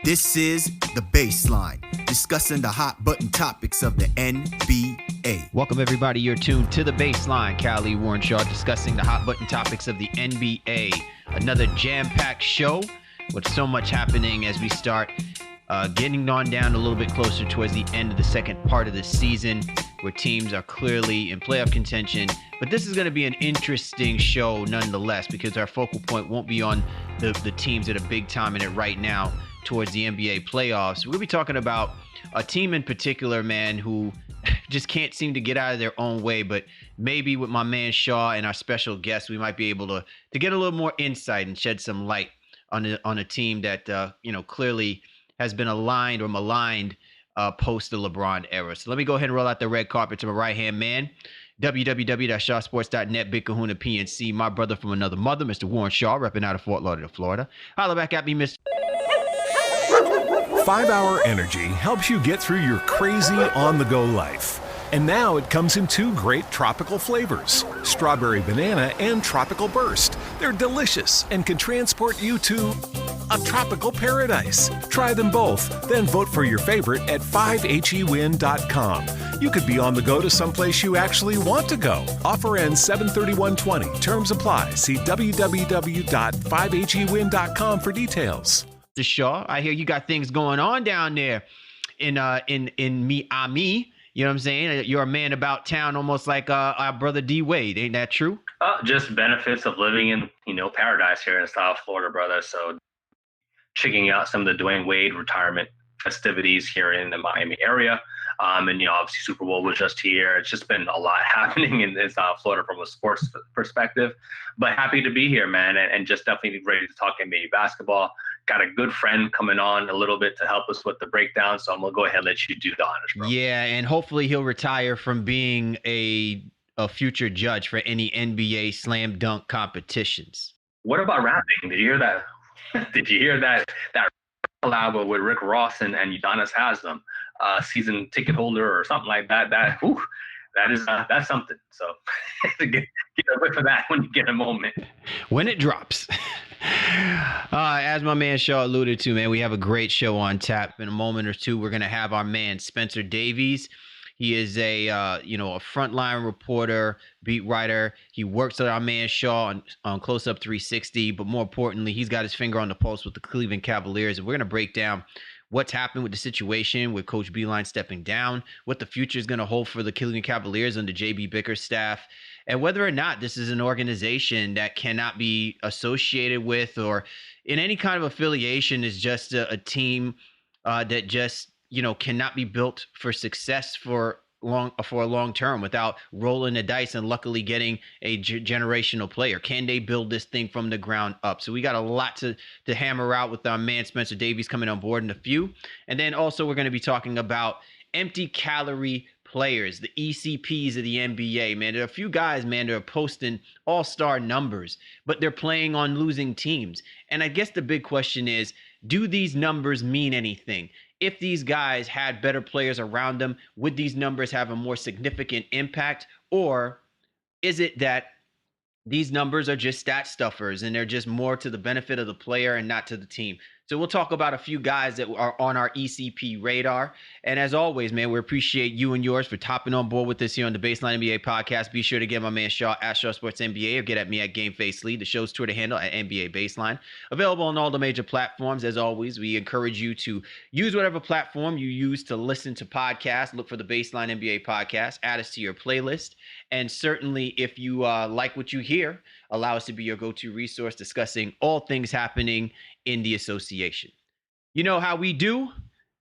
This is The Baseline, discussing the hot button topics of the NBA. Welcome, everybody. You're tuned to The Baseline. Calorie, Warren Shaw, discussing the hot button topics of the NBA. Another jam-packed show with so much happening as we start getting on down a little bit closer towards the end of the second part of the season, where teams are clearly in playoff contention. But this is going to be an interesting show nonetheless, because our focal point won't be on the teams that are big time in it right now towards the NBA playoffs. We'll be talking about a team in particular, man, who just can't seem to get out of their own way. But maybe with my man Shaw and our special guest, we might be able to get a little more insight and shed some light on a team that clearly has been aligned or maligned post the LeBron era. So let me go ahead and roll out the red carpet to my right-hand man, www.shawsports.net, Big Kahuna PNC, my brother from another mother, Mr. Warren Shaw, repping out of Fort Lauderdale, Florida. Holla back at me, Mr. 5 Hour Energy helps you get through your crazy on-the-go life. And now it comes in two great tropical flavors, strawberry banana and tropical burst. They're delicious and can transport you to a tropical paradise. Try them both, then vote for your favorite at 5hewin.com. You could be on the go to someplace you actually want to go. Offer ends 7/31/20. Terms apply. See www.5hewin.com for details. The Shaw, I hear you got things going on down there in Miami. You know what I'm saying? You're a man about town, almost like our brother D Wade. Ain't that true? Just benefits of living in, paradise here in South Florida, brother. So checking out some of the Dwayne Wade retirement festivities here in the Miami area. And obviously Super Bowl was just here. It's just been a lot happening in South Florida from a sports perspective. But happy to be here, man, and just definitely ready to talk NBA basketball. Got a good friend coming on a little bit to help us with the breakdown, so I'm going to go ahead and let you do the honors, bro. Yeah, and hopefully he'll retire from being a future judge for any NBA slam dunk competitions. What about rapping? Did you hear that? Did you hear that collab with Rick Ross and Udonis Haslam, season ticket holder or something like that? That's something. So get a whiff of that when you get a moment. When it drops. As my man Shaw alluded to, man, we have a great show on tap. In a moment or two, we're going to have our man Spencer Davies. He is a frontline reporter, beat writer. He works with our man Shaw on Close Up 360, but more importantly, he's got his finger on the pulse with the Cleveland Cavaliers, and we're going to break down what's happened with the situation with Coach Beilein stepping down, what the future is going to hold for the Cleveland Cavaliers under J.B. Bicker's staff, and whether or not this is an organization that cannot be associated with or in any kind of affiliation is just a team that just cannot be built for success for a long term without rolling the dice and luckily getting a generational player. Can they build this thing from the ground up? So we got a lot to hammer out with our man Spencer Davies coming on board in a few. And then also we're going to be talking about empty calorie players, the ECPs of the NBA, man. There are a few guys, man, that are posting all-star numbers, but they're playing on losing teams. And I guess the big question is, do these numbers mean anything? If these guys had better players around them, would these numbers have a more significant impact? Or is it that these numbers are just stat stuffers and they're just more to the benefit of the player and not to the team? So we'll talk about a few guys that are on our ECP radar. And as always, man, we appreciate you and yours for topping on board with us here on the Baseline NBA podcast. Be sure to get my man Shaw at Shaw Sports NBA or get at me at GameFaceLead, the show's Twitter handle at NBA Baseline. Available on all the major platforms. As always, we encourage you to use whatever platform you use to listen to podcasts. Look for the Baseline NBA podcast. Add us to your playlist. And certainly, if you like what you hear, allow us to be your go-to resource discussing all things happening in the association. You know how we do.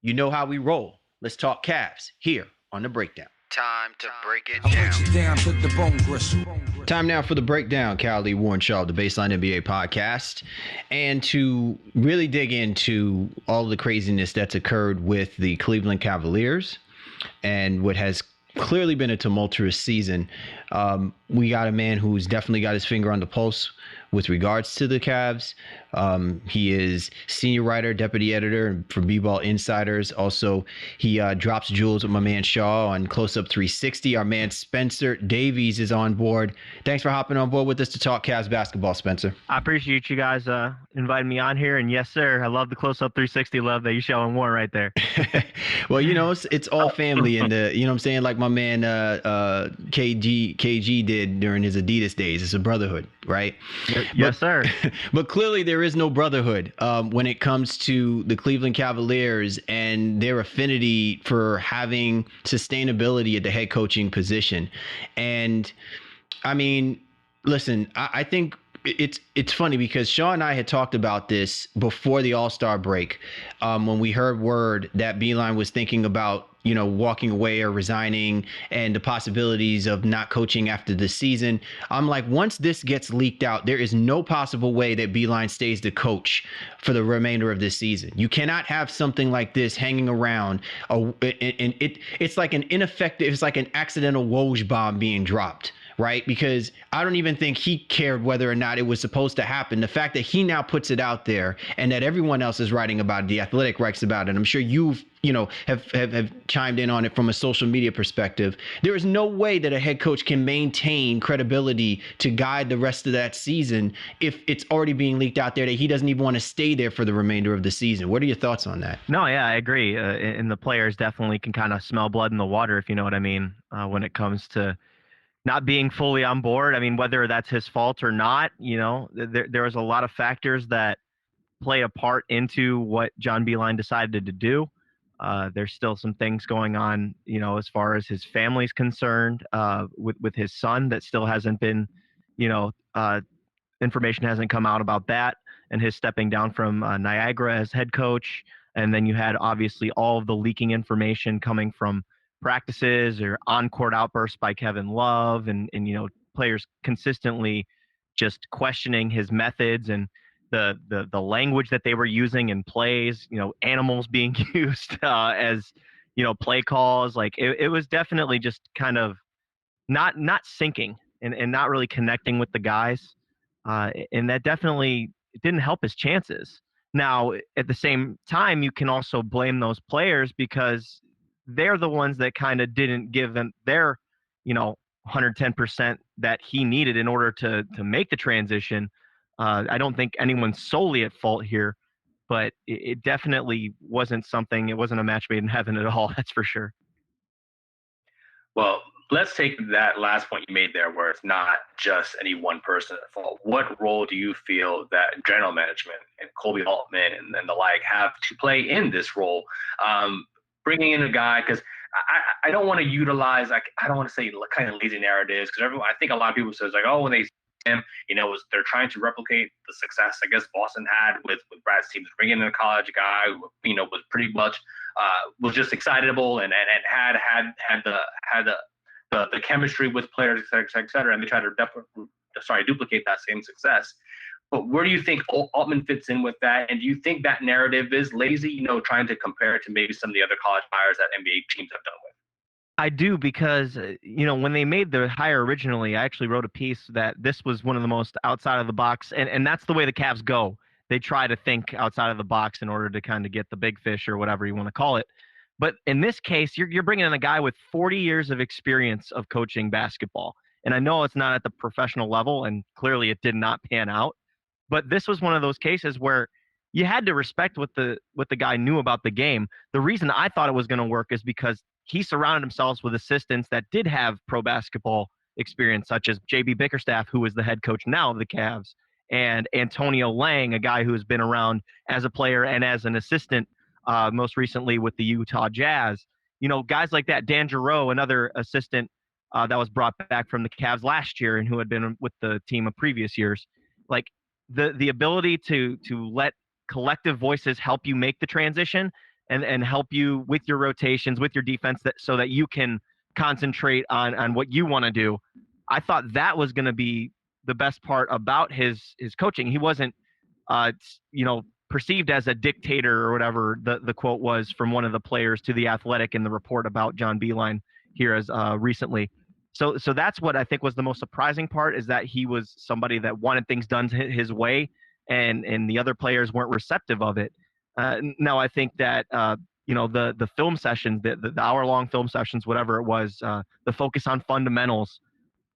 You know how we roll. Let's talk Cavs here on The Breakdown. Time to break it down. Time now for the breakdown. Calorie, Warren Shaw, the Baseline NBA podcast. And to really dig into all the craziness that's occurred with the Cleveland Cavaliers and what has clearly been a tumultuous season. We got a man who's definitely got his finger on the pulse with regards to the Cavs. He is senior writer, deputy editor for B-Ball Insiders. Also, he drops jewels with my man Shaw on Close Up 360. Our man Spencer Davies is on board. Thanks for hopping on board with us to talk Cavs basketball, Spencer. I appreciate you guys inviting me on here. And yes, sir, I love the Close Up 360 love that you're showing Warren right there. Well, it's all family. And, you know what I'm saying? Like my man KG did during his Adidas days. It's a brotherhood, right? Yes, sir. But clearly there is no brotherhood when it comes to the Cleveland Cavaliers and their affinity for having sustainability at the head coaching position. And I mean, listen, I think it's funny because Sean and I had talked about this before the All-Star break when we heard word that Beilein was thinking about walking away or resigning and the possibilities of not coaching after the season. I'm like, once this gets leaked out, there is no possible way that Beilein stays the coach for the remainder of this season. You cannot have something like this hanging around. And it's like an ineffective, it's like an accidental Woj bomb being dropped. Right? Because I don't even think he cared whether or not it was supposed to happen. The fact that he now puts it out there and that everyone else is writing about it, The Athletic writes about it. I'm sure you've, have chimed in on it from a social media perspective. There is no way that a head coach can maintain credibility to guide the rest of that season if it's already being leaked out there that he doesn't even want to stay there for the remainder of the season. What are your thoughts on that? No, yeah, I agree. And the players definitely can kind of smell blood in the water, if you know what I mean, when it comes to not being fully on board. I mean, whether that's his fault or not, there was a lot of factors that play a part into what John Beilein decided to do. There's still some things going on, as far as his family's concerned, with his son that still hasn't been, information hasn't come out about that, and his stepping down from Niagara as head coach. And then you had obviously all of the leaking information coming from practices or on-court outbursts by Kevin Love and players consistently just questioning his methods and the language that they were using in plays, animals being used as, play calls. Like it was definitely just kind of not syncing and not really connecting with the guys. And that definitely didn't help his chances. Now, at the same time, you can also blame those players because they're the ones that kind of didn't give them their, 110% that he needed in order to make the transition. I don't think anyone's solely at fault here, but it definitely wasn't it wasn't a match made in heaven at all. That's for sure. Well, let's take that last point you made there where it's not just any one person at fault. What role do you feel that general management and Colby Altman and the like have to play in this role? Bringing in a guy, because I don't want to utilize, I don't want to say kind of lazy narratives, because I think a lot of people says like, oh, when they see him, they're trying to replicate the success I guess Boston had with Brad's team, bringing in a college guy who, was pretty much was just excitable and had the chemistry with players, et cetera, and they try to duplicate that same success. But where do you think Altman fits in with that? And do you think that narrative is lazy, trying to compare it to maybe some of the other college hires that NBA teams have done with? I do, because, when they made the hire originally, I actually wrote a piece that this was one of the most outside of the box. And that's the way the Cavs go. They try to think outside of the box in order to kind of get the big fish or whatever you want to call it. But in this case, you're bringing in a guy with 40 years of experience of coaching basketball. And I know it's not at the professional level, and clearly it did not pan out. But this was one of those cases where you had to respect what the guy knew about the game. The reason I thought it was going to work is because he surrounded himself with assistants that did have pro basketball experience, such as J.B. Bickerstaff, who is the head coach now of the Cavs, and Antonio Lang, a guy who has been around as a player and as an assistant, most recently with the Utah Jazz. Guys like that. Dan Giroux, another assistant that was brought back from the Cavs last year and who had been with the team of previous years. Like the ability to let collective voices help you make the transition and help you with your rotations, with your defense, so that you can concentrate on what you want to do. I thought that was going to be the best part about his coaching. He wasn't, perceived as a dictator or whatever the quote was from one of the players to The Athletic in the report about John Beilein here as recently. So that's what I think was the most surprising part, is that he was somebody that wanted things done his way, and the other players weren't receptive of it. Now I think that the film sessions, the hour-long film sessions, whatever it was, the focus on fundamentals,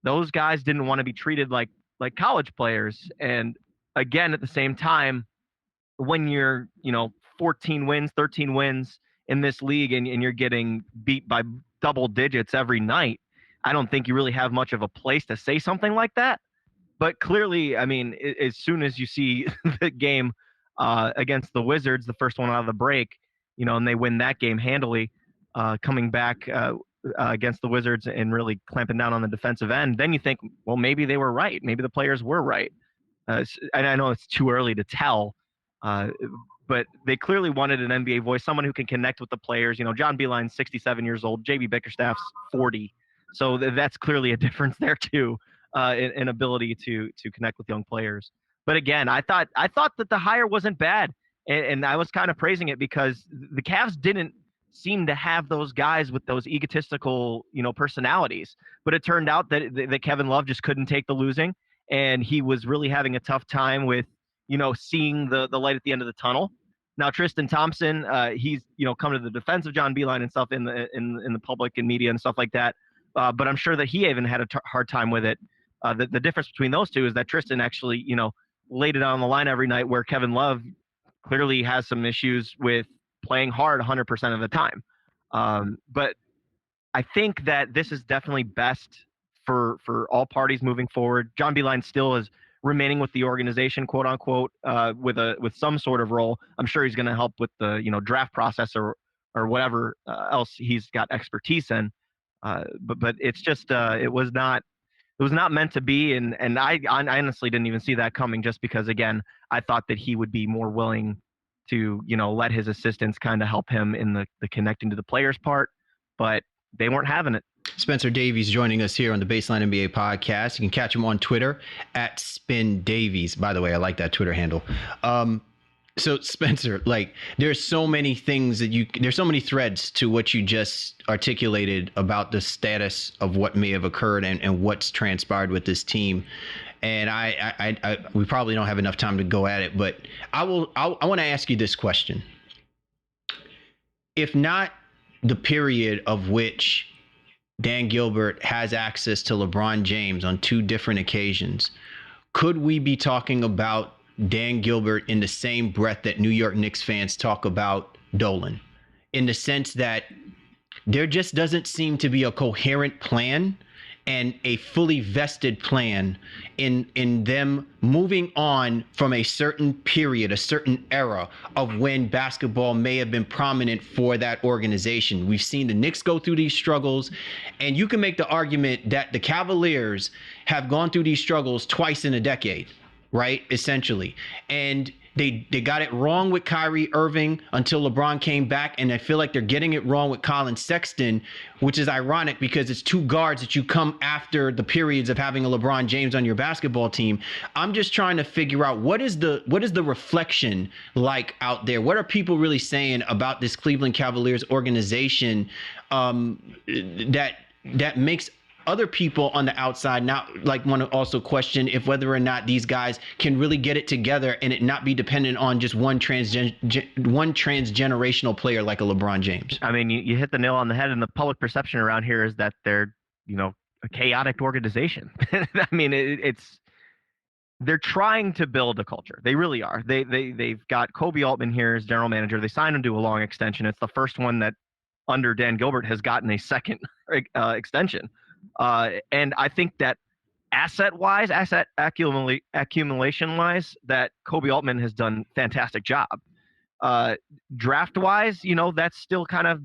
those guys didn't want to be treated like college players. And again, at the same time, when you're 14 wins, 13 wins in this league, and you're getting beat by double digits every night, I don't think you really have much of a place to say something like that. But clearly, I mean, as soon as you see the game against the Wizards, the first one out of the break, and they win that game handily, coming back against the Wizards and really clamping down on the defensive end, then you think, well, maybe they were right. Maybe the players were right. And I know it's too early to tell, but they clearly wanted an NBA voice, someone who can connect with the players. John Beilein's 67 years old, JB Bickerstaff's 40. So that's clearly a difference there too, in ability to connect with young players. But again, I thought that the hire wasn't bad, and I was kind of praising it because the Cavs didn't seem to have those guys with those egotistical, personalities. But it turned out that Kevin Love just couldn't take the losing, and he was really having a tough time with, seeing the light at the end of the tunnel. Now Tristan Thompson, he's come to the defense of John Beilein and stuff in the public and media and stuff like that. But I'm sure that he even had a hard time with it. The difference between those two is that Tristan actually, laid it on the line every night, where Kevin Love clearly has some issues with playing hard 100% of the time. But I think that this is definitely best for all parties moving forward. John Beilein still is remaining with the organization, quote unquote, with some sort of role. I'm sure he's going to help with the draft process or whatever else he's got expertise in. But it's just it was not meant to be, and I honestly didn't even see that coming, just because, again, I thought that he would be more willing to let his assistants kind of help him in the connecting to the players part, but they weren't having it. Spencer Davies joining us here on the Baseline NBA podcast. You can catch him on Twitter at Spin Davies. By the way, I like that Twitter handle. So Spencer, there's so many things there's so many threads to what you just articulated about the status of what may have occurred and what's transpired with this team. And we probably don't have enough time to go at it, but I want to ask you this question. If not the period of which Dan Gilbert has access to LeBron James on two different occasions, could we be talking about Dan Gilbert in the same breath that New York Knicks fans talk about Dolan, in the sense that there just doesn't seem to be a coherent plan and a fully vested plan in them moving on from a certain period, a certain era of when basketball may have been prominent for that organization? We've seen the Knicks go through these struggles, and you can make the argument that the Cavaliers have gone through these struggles twice in a decade, right? Essentially. And they got it wrong with Kyrie Irving until LeBron came back, and I feel like they're getting it wrong with Colin Sexton, which is ironic because it's two guards that you come after the periods of having a LeBron James on your basketball team. I'm just trying to figure out what is the reflection like out there? What are people really saying about this Cleveland Cavaliers organization that makes other people on the outside now want to also question if whether or not these guys can really get it together and it not be dependent on just one transgenerational player like a LeBron James? I mean, you hit the nail on the head, and the public perception around here is that they're, a chaotic organization. I mean, they're trying to build a culture. They really are. They've got Kobe Altman here as general manager. They signed him to a long extension. It's the first one that under Dan Gilbert has gotten a second extension. And I think that asset accumulation-wise, that Kobe Altman has done a fantastic job. Draft-wise, that's still kind of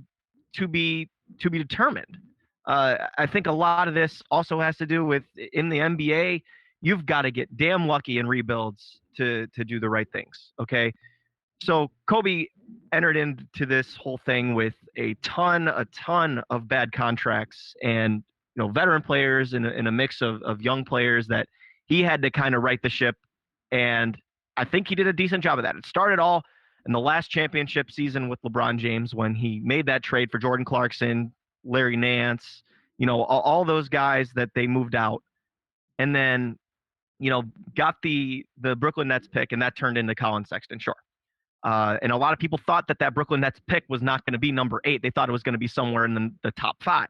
to be determined. I think a lot of this also has to do with, in the NBA, you've got to get damn lucky in rebuilds to do the right things, okay? So Kobe entered into this whole thing with a ton of bad contracts and veteran players in a mix of young players that he had to kind of right the ship. And I think he did a decent job of that. It started all in the last championship season with LeBron James, when he made that trade for Jordan Clarkson, Larry Nance, all those guys that they moved out, and then, got the Brooklyn Nets pick, and that turned into Colin Sexton. Sure. And a lot of people thought that Brooklyn Nets pick was not going to be number 8. They thought it was going to be somewhere in the top 5.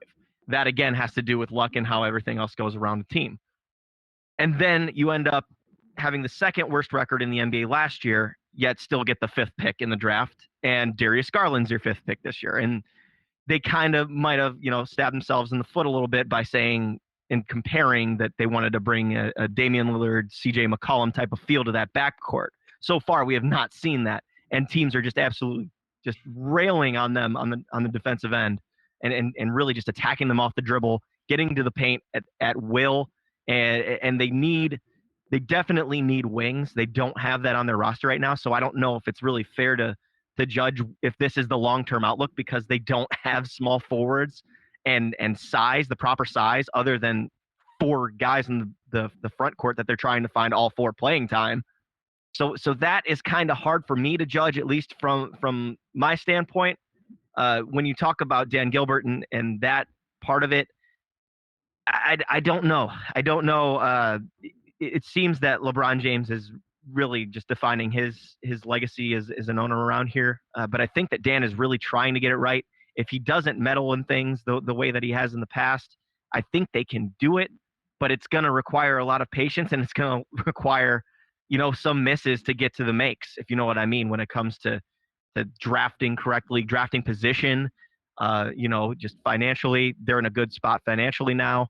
That, again, has to do with luck and how everything else goes around the team. And then you end up having the second worst record in the NBA last year, yet still get the 5th pick in the draft. And Darius Garland's your 5th pick this year. And they kind of might have, stabbed themselves in the foot a little bit by saying and comparing that they wanted to bring a Damian Lillard, CJ McCollum type of feel to that backcourt. So far, we have not seen that. And teams are just absolutely just railing on them on the defensive end and really just attacking them off the dribble, getting to the paint at will. And they definitely need wings. They don't have that on their roster right now. So I don't know if it's really fair to judge if this is the long-term outlook, because they don't have small forwards and size, the proper size, other than 4 guys in the front court that they're trying to find all 4 playing time. So that is kind of hard for me to judge, at least from my standpoint. When you talk about Dan Gilbert and that part of it, I don't know. I don't know. It seems that LeBron James is really just defining his legacy as an owner around here. But I think that Dan is really trying to get it right. If he doesn't meddle in things the way that he has in the past, I think they can do it. But it's going to require a lot of patience, and it's going to require some misses to get to the makes, if you know what I mean, when it comes to drafting correctly, drafting position, just financially, they're in a good spot financially now.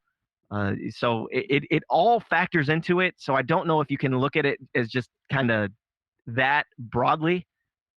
So it all factors into it. So I don't know if you can look at it as just kind of that broadly.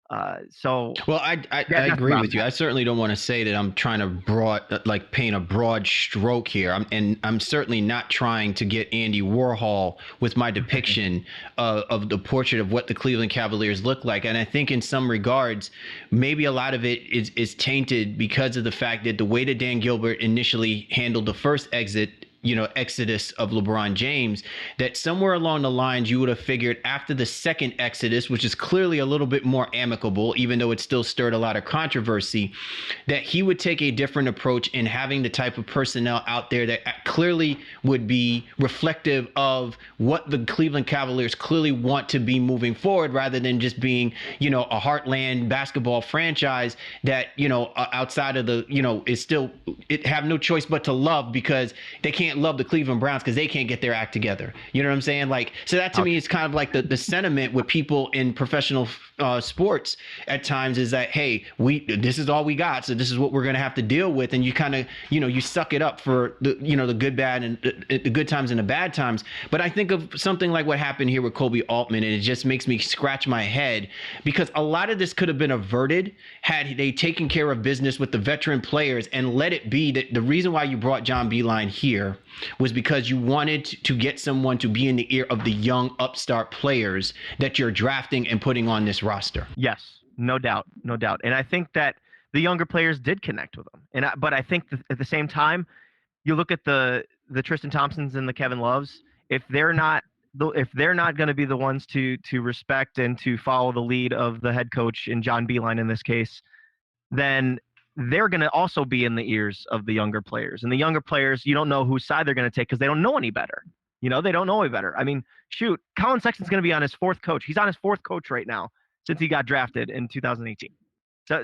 Well, I agree with you. I certainly don't want to say that I'm trying to paint a broad stroke here. I'm certainly not trying to get Andy Warhol with my depiction of the portrait of what the Cleveland Cavaliers look like. And I think in some regards, maybe a lot of it is tainted because of the fact that the way that Dan Gilbert initially handled the first exodus of LeBron James, that somewhere along the lines you would have figured after the second exodus, which is clearly a little bit more amicable, even though it still stirred a lot of controversy, that he would take a different approach in having the type of personnel out there that clearly would be reflective of what the Cleveland Cavaliers clearly want to be moving forward, rather than just being, a heartland basketball franchise that, outside of the, is still, it have no choice but to love, because they can't love the Cleveland Browns because they can't get their act together. You know what I'm saying? So that to me is kind of like the sentiment with people in professional sports at times, is that, hey, this is all we got, so this is what we're going to have to deal with, and you kind of you suck it up for the good, bad, and the good times and the bad times. But I think of something like what happened here with Kobe Altman, and it just makes me scratch my head, because a lot of this could have been averted had they taken care of business with the veteran players and let it be that the reason why you brought John Beilein here was because you wanted to get someone to be in the ear of the young upstart players that you're drafting and putting on this roster. Yes, no doubt. And I think that the younger players did connect with them. But I think at the same time, you look at the Tristan Thompsons and the Kevin Loves, if they're not going to be the ones to respect and to follow the lead of the head coach and John Beilein in this case, then they're going to also be in the ears of the younger players. And the younger players, you don't know whose side they're going to take because they don't know any better. They don't know any better. I mean, shoot, Colin Sexton's going to be on his 4th coach. He's on his 4th coach right now since he got drafted in 2018.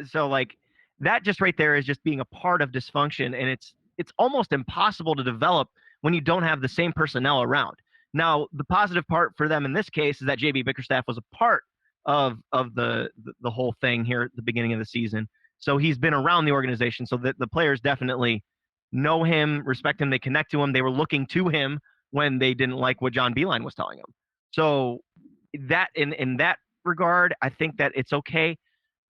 So like that just right there is just being a part of dysfunction. And it's almost impossible to develop when you don't have the same personnel around. Now, the positive part for them in this case is that JB Bickerstaff was a part of the whole thing here at the beginning of the season. So he's been around the organization, so that the players definitely know him, respect him, they connect to him. They were looking to him when they didn't like what John Beilein was telling them. So that in that regard, I think that it's okay.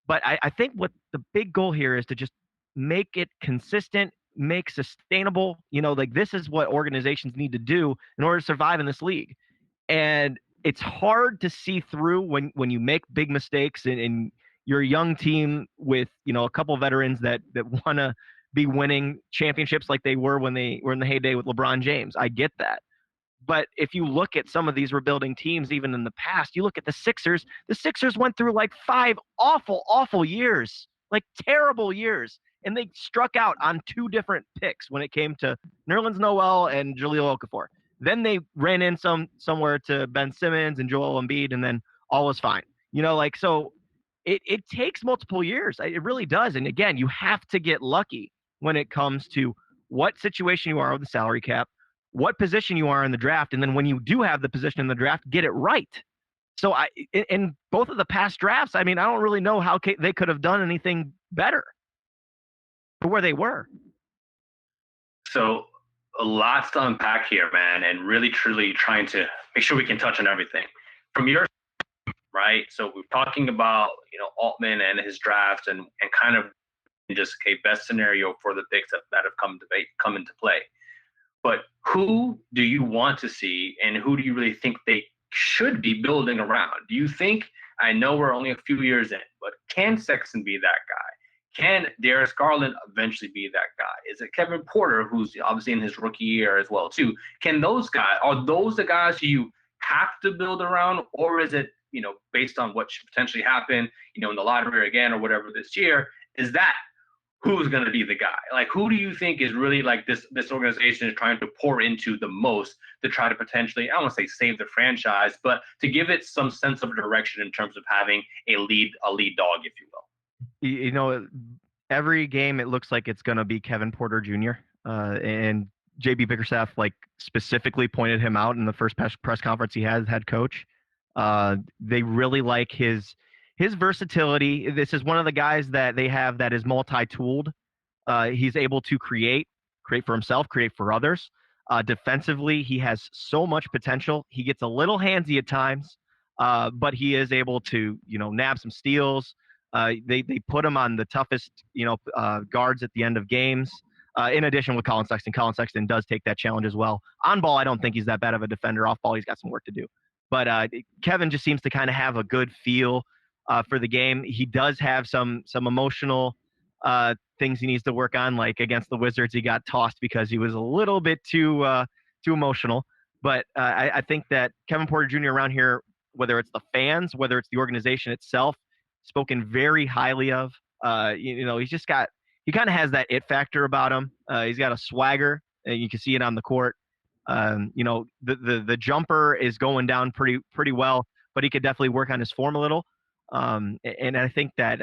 But I think what the big goal here is to just make it consistent, make sustainable. This is what organizations need to do in order to survive in this league. And it's hard to see through when you make big mistakes and you're a young team with, a couple veterans that want to be winning championships like they were when they were in the heyday with LeBron James. I get that. But if you look at some of these rebuilding teams, even in the past, you look at the Sixers went through like 5 awful years, like terrible years. and they struck out on 2 different picks when it came to Nerlens Noel and Jahlil Okafor. Then they ran in somewhere to Ben Simmons and Joel Embiid, and then all was fine. So it takes multiple years. It really does. And again, you have to get lucky when it comes to what situation you are with the salary cap, what position you are in the draft, and then when you do have the position in the draft, get it right. So in both of the past drafts, I don't really know how they could have done anything better for where they were. So a lot to unpack here, man, and really truly trying to make sure we can touch on everything from your right. So we're talking about Altman and his draft and kind of just a best scenario for the picks that have come into play. But who do you want to see, and who do you really think they should be building around? Do you think, I know we're only a few years in, but can Sexton be that guy? Can Darius Garland eventually be that guy? Is it Kevin Porter, who's obviously in his rookie year as well too? Are those the guys who you have to build around, or is it, based on what should potentially happen, in the lottery again or whatever this year, is that who's going to be the guy? Like, who do you think is really like this organization is trying to pour into the most to try to potentially, I don't want to say save the franchise, but to give it some sense of direction in terms of having a lead dog, if you will? Every game it looks like it's going to be Kevin Porter Jr. And JB Bickerstaff specifically pointed him out in the first press conference he had, head coach. They really like his versatility. This is one of the guys that they have that is multi-tooled. He's able to create for himself, create for others. Defensively, he has so much potential. He gets a little handsy at times, but he is able to, nab some steals. They put him on the toughest, guards at the end of games. In addition with Colin Sexton. Colin Sexton does take that challenge as well. On ball, I don't think he's that bad of a defender. Off ball, he's got some work to do. But Kevin just seems to kind of have a good feel for the game. He does have some emotional things he needs to work on. Like against the Wizards, he got tossed because he was a little bit too emotional. But I think that Kevin Porter Jr. around here, whether it's the fans, whether it's the organization itself, spoken very highly of. He kind of has that it factor about him. He's got a swagger, and you can see it on the court. The jumper is going down pretty well, but he could definitely work on his form a little. And I think that,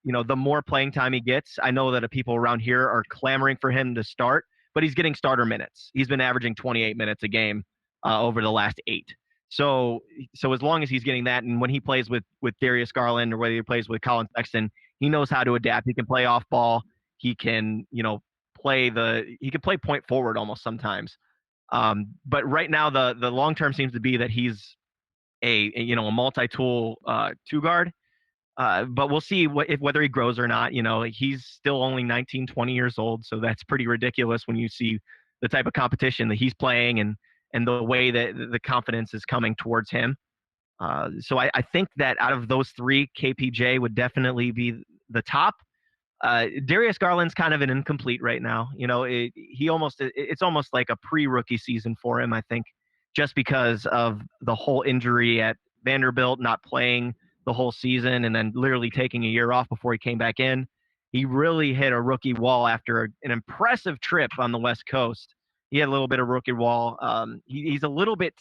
the more playing time he gets, I know that people around here are clamoring for him to start, but he's getting starter minutes. He's been averaging 28 minutes a game over the last 8. So as long as he's getting that, and when he plays with Darius Garland or whether he plays with Colin Sexton, he knows how to adapt. He can play off ball. He can, he can play point forward almost sometimes. But right now the long term seems to be that he's a multi-tool 2-guard. But we'll see whether he grows or not. He's still only 19, 20 years old, so that's pretty ridiculous when you see the type of competition that he's playing and the way that the confidence is coming towards him. So I think that out of those 3, KPJ would definitely be the top. Darius Garland's kind of an incomplete right now. It's almost like a pre-rookie season for him, I think, just because of the whole injury at Vanderbilt, not playing the whole season and then literally taking a year off before he came back in. He really hit a rookie wall after an impressive trip on the West Coast. He had a little bit of rookie wall. He's a little bit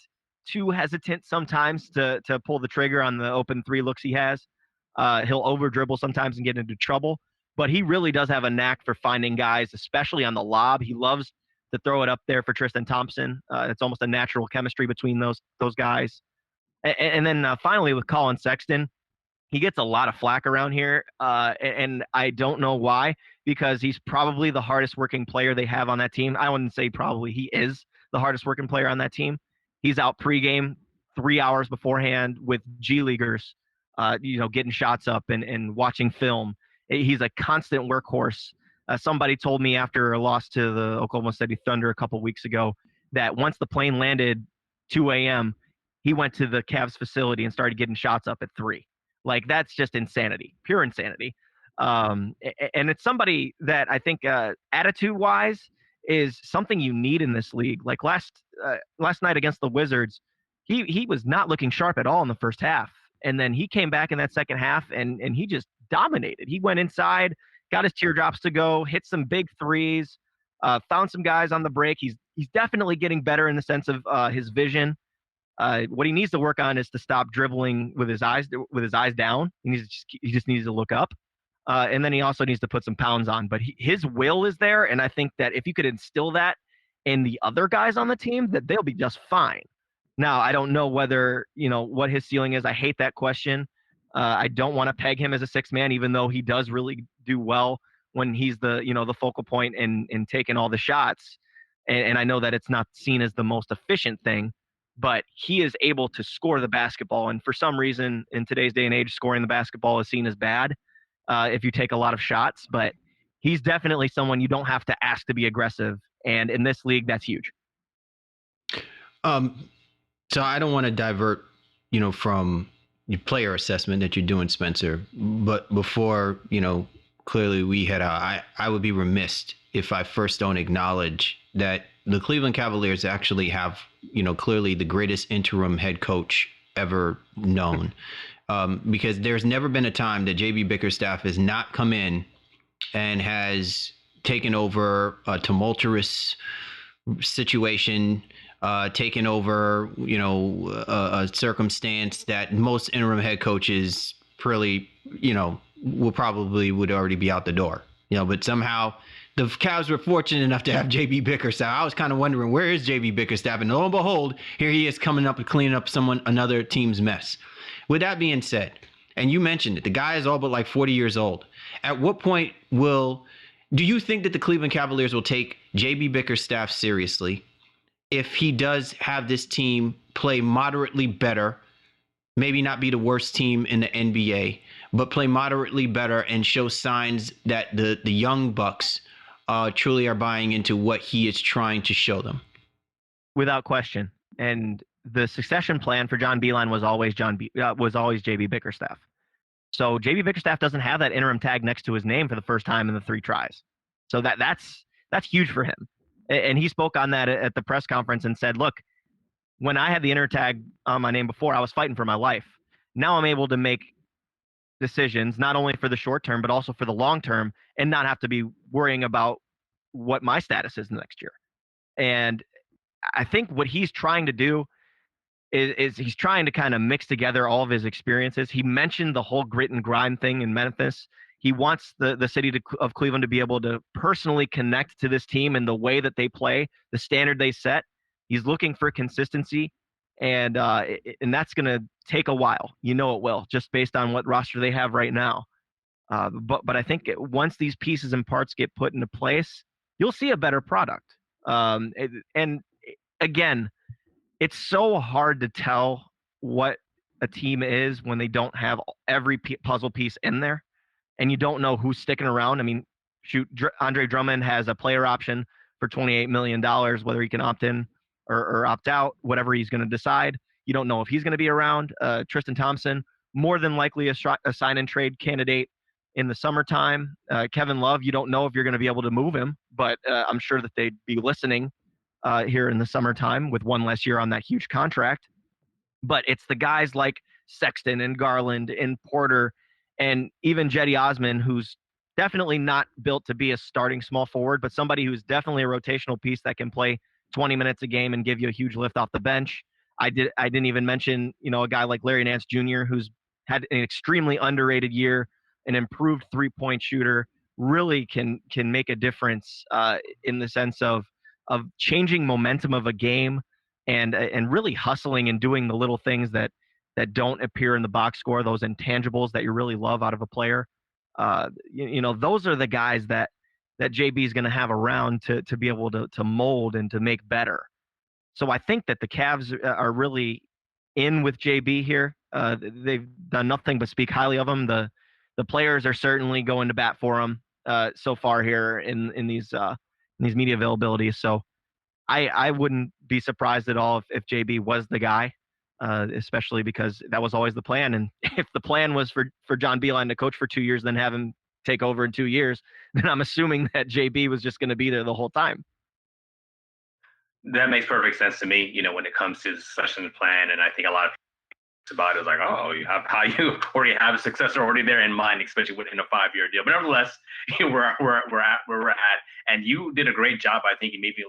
too hesitant sometimes to pull the trigger on the open 3 looks he has. He'll over dribble sometimes and get into trouble. But he really does have a knack for finding guys, especially on the lob. He loves to throw it up there for Tristan Thompson. It's almost a natural chemistry between those guys. And then finally with Colin Sexton, he gets a lot of flack around here, and I don't know why, because he's probably the hardest working player they have on that team. I wouldn't say probably, he is the hardest working player on that team. He's out pregame 3 hours beforehand with G Leaguers, getting shots up and watching film. He's a constant workhorse. Somebody told me after a loss to the Oklahoma City Thunder a couple weeks ago that once the plane landed 2 a.m., he went to the Cavs facility and started getting shots up at 3. Like, that's just insanity, pure insanity. And it's somebody that I think attitude-wise is something you need in this league. Like last night against the Wizards, he was not looking sharp at all in the first half. And then he came back in that second half and he just dominated. He went inside. got his teardrops to go, hit some big threes, found some guys on the break. He's definitely getting better in the sense of his vision. What he needs to work on is to stop dribbling with his eyes down. He just needs to look up. And then he also needs to put some pounds on. But his will is there, and I think that if you could instill that in the other guys on the team, that they'll be just fine. Now, I don't know whether, what his ceiling is. I hate that question. I don't want to peg him as a sixth man, even though he does really do well when he's the focal point and taking all the shots. And I know that it's not seen as the most efficient thing, but he is able to score the basketball. And for some reason, in today's day and age, scoring the basketball is seen as bad if you take a lot of shots. But he's definitely someone you don't have to ask to be aggressive. And in this league, that's huge. So I don't want to divert, from your player assessment that you're doing, Spencer. But before, clearly we had I would be remiss if I first don't acknowledge that the Cleveland Cavaliers actually have, clearly the greatest interim head coach ever known. Because there's never been a time that JB Bickerstaff has not come in and has taken over a tumultuous situation, taken over, a circumstance that most interim head coaches really, would already be out the door. But somehow the Cavs were fortunate enough to have JB Bickerstaff. I was kind of wondering, where is JB Bickerstaff? And lo and behold, here he is coming up and cleaning up another team's mess. With that being said, and you mentioned it, the guy is all but like 40 years old. At what point do you think that the Cleveland Cavaliers will take JB Bickerstaff seriously if he does have this team play moderately better, maybe not be the worst team in the NBA, but play moderately better and show signs that the young Bucks truly are buying into what he is trying to show them? Without question. And the succession plan for John Beilein was always JB Bickerstaff. So JB Bickerstaff doesn't have that interim tag next to his name for the first time in the 3 tries. So that's huge for him. And he spoke on that at the press conference and said, look, when I had the interim tag on my name before, I was fighting for my life. Now I'm able to make decisions, not only for the short term, but also for the long term, and not have to be worrying about what my status is next year. And I think what he's trying to do is he's trying to kind of mix together all of his experiences. He mentioned the whole grit and grind thing in Memphis. He wants the city of Cleveland to be able to personally connect to this team and the way that they play, the standard they set. He's looking for consistency, and that's going to take a while. It will, just based on what roster they have right now. But I think once these pieces and parts get put into place, you'll see a better product. And again, it's so hard to tell what a team is when they don't have every puzzle piece in there, and you don't know who's sticking around. I mean, Andre Drummond has a player option for $28 million, whether he can opt in or opt out, whatever he's going to decide. You don't know if he's going to be around. Tristan Thompson, more than likely a sign and trade candidate in the summertime. Kevin Love, you don't know if you're going to be able to move him, but I'm sure that they'd be listening here in the summertime with one less year on that huge contract. But it's the guys like Sexton and Garland and Porter and even Jetty Osman, who's definitely not built to be a starting small forward, but somebody who's definitely a rotational piece that can play 20 minutes a game and give you a huge lift off the bench. I didn't even mention, a guy like Larry Nance Jr., who's had an extremely underrated year, an improved 3-point shooter, really can make a difference in the sense of changing momentum of a game and really hustling and doing the little things that don't appear in the box score, those intangibles that you really love out of a player. Those are the guys that JB is going to have around to be able to mold and to make better. So I think that the Cavs are really in with JB here. They've done nothing but speak highly of him. The players are certainly going to bat for him so far here in these media availabilities. So I wouldn't be surprised at all if JB was the guy, especially because that was always the plan. And if the plan was for John Beilein to coach for 2 years, then have him take over in 2 years, then I'm assuming that JB was just going to be there the whole time. That makes perfect sense to me, when it comes to the succession plan. And I think a lot of about it. It's like, oh, you already have a successor already there in mind, especially within a 5-year deal. But nevertheless, we're at where we're at, and you did a great job, I think, maybe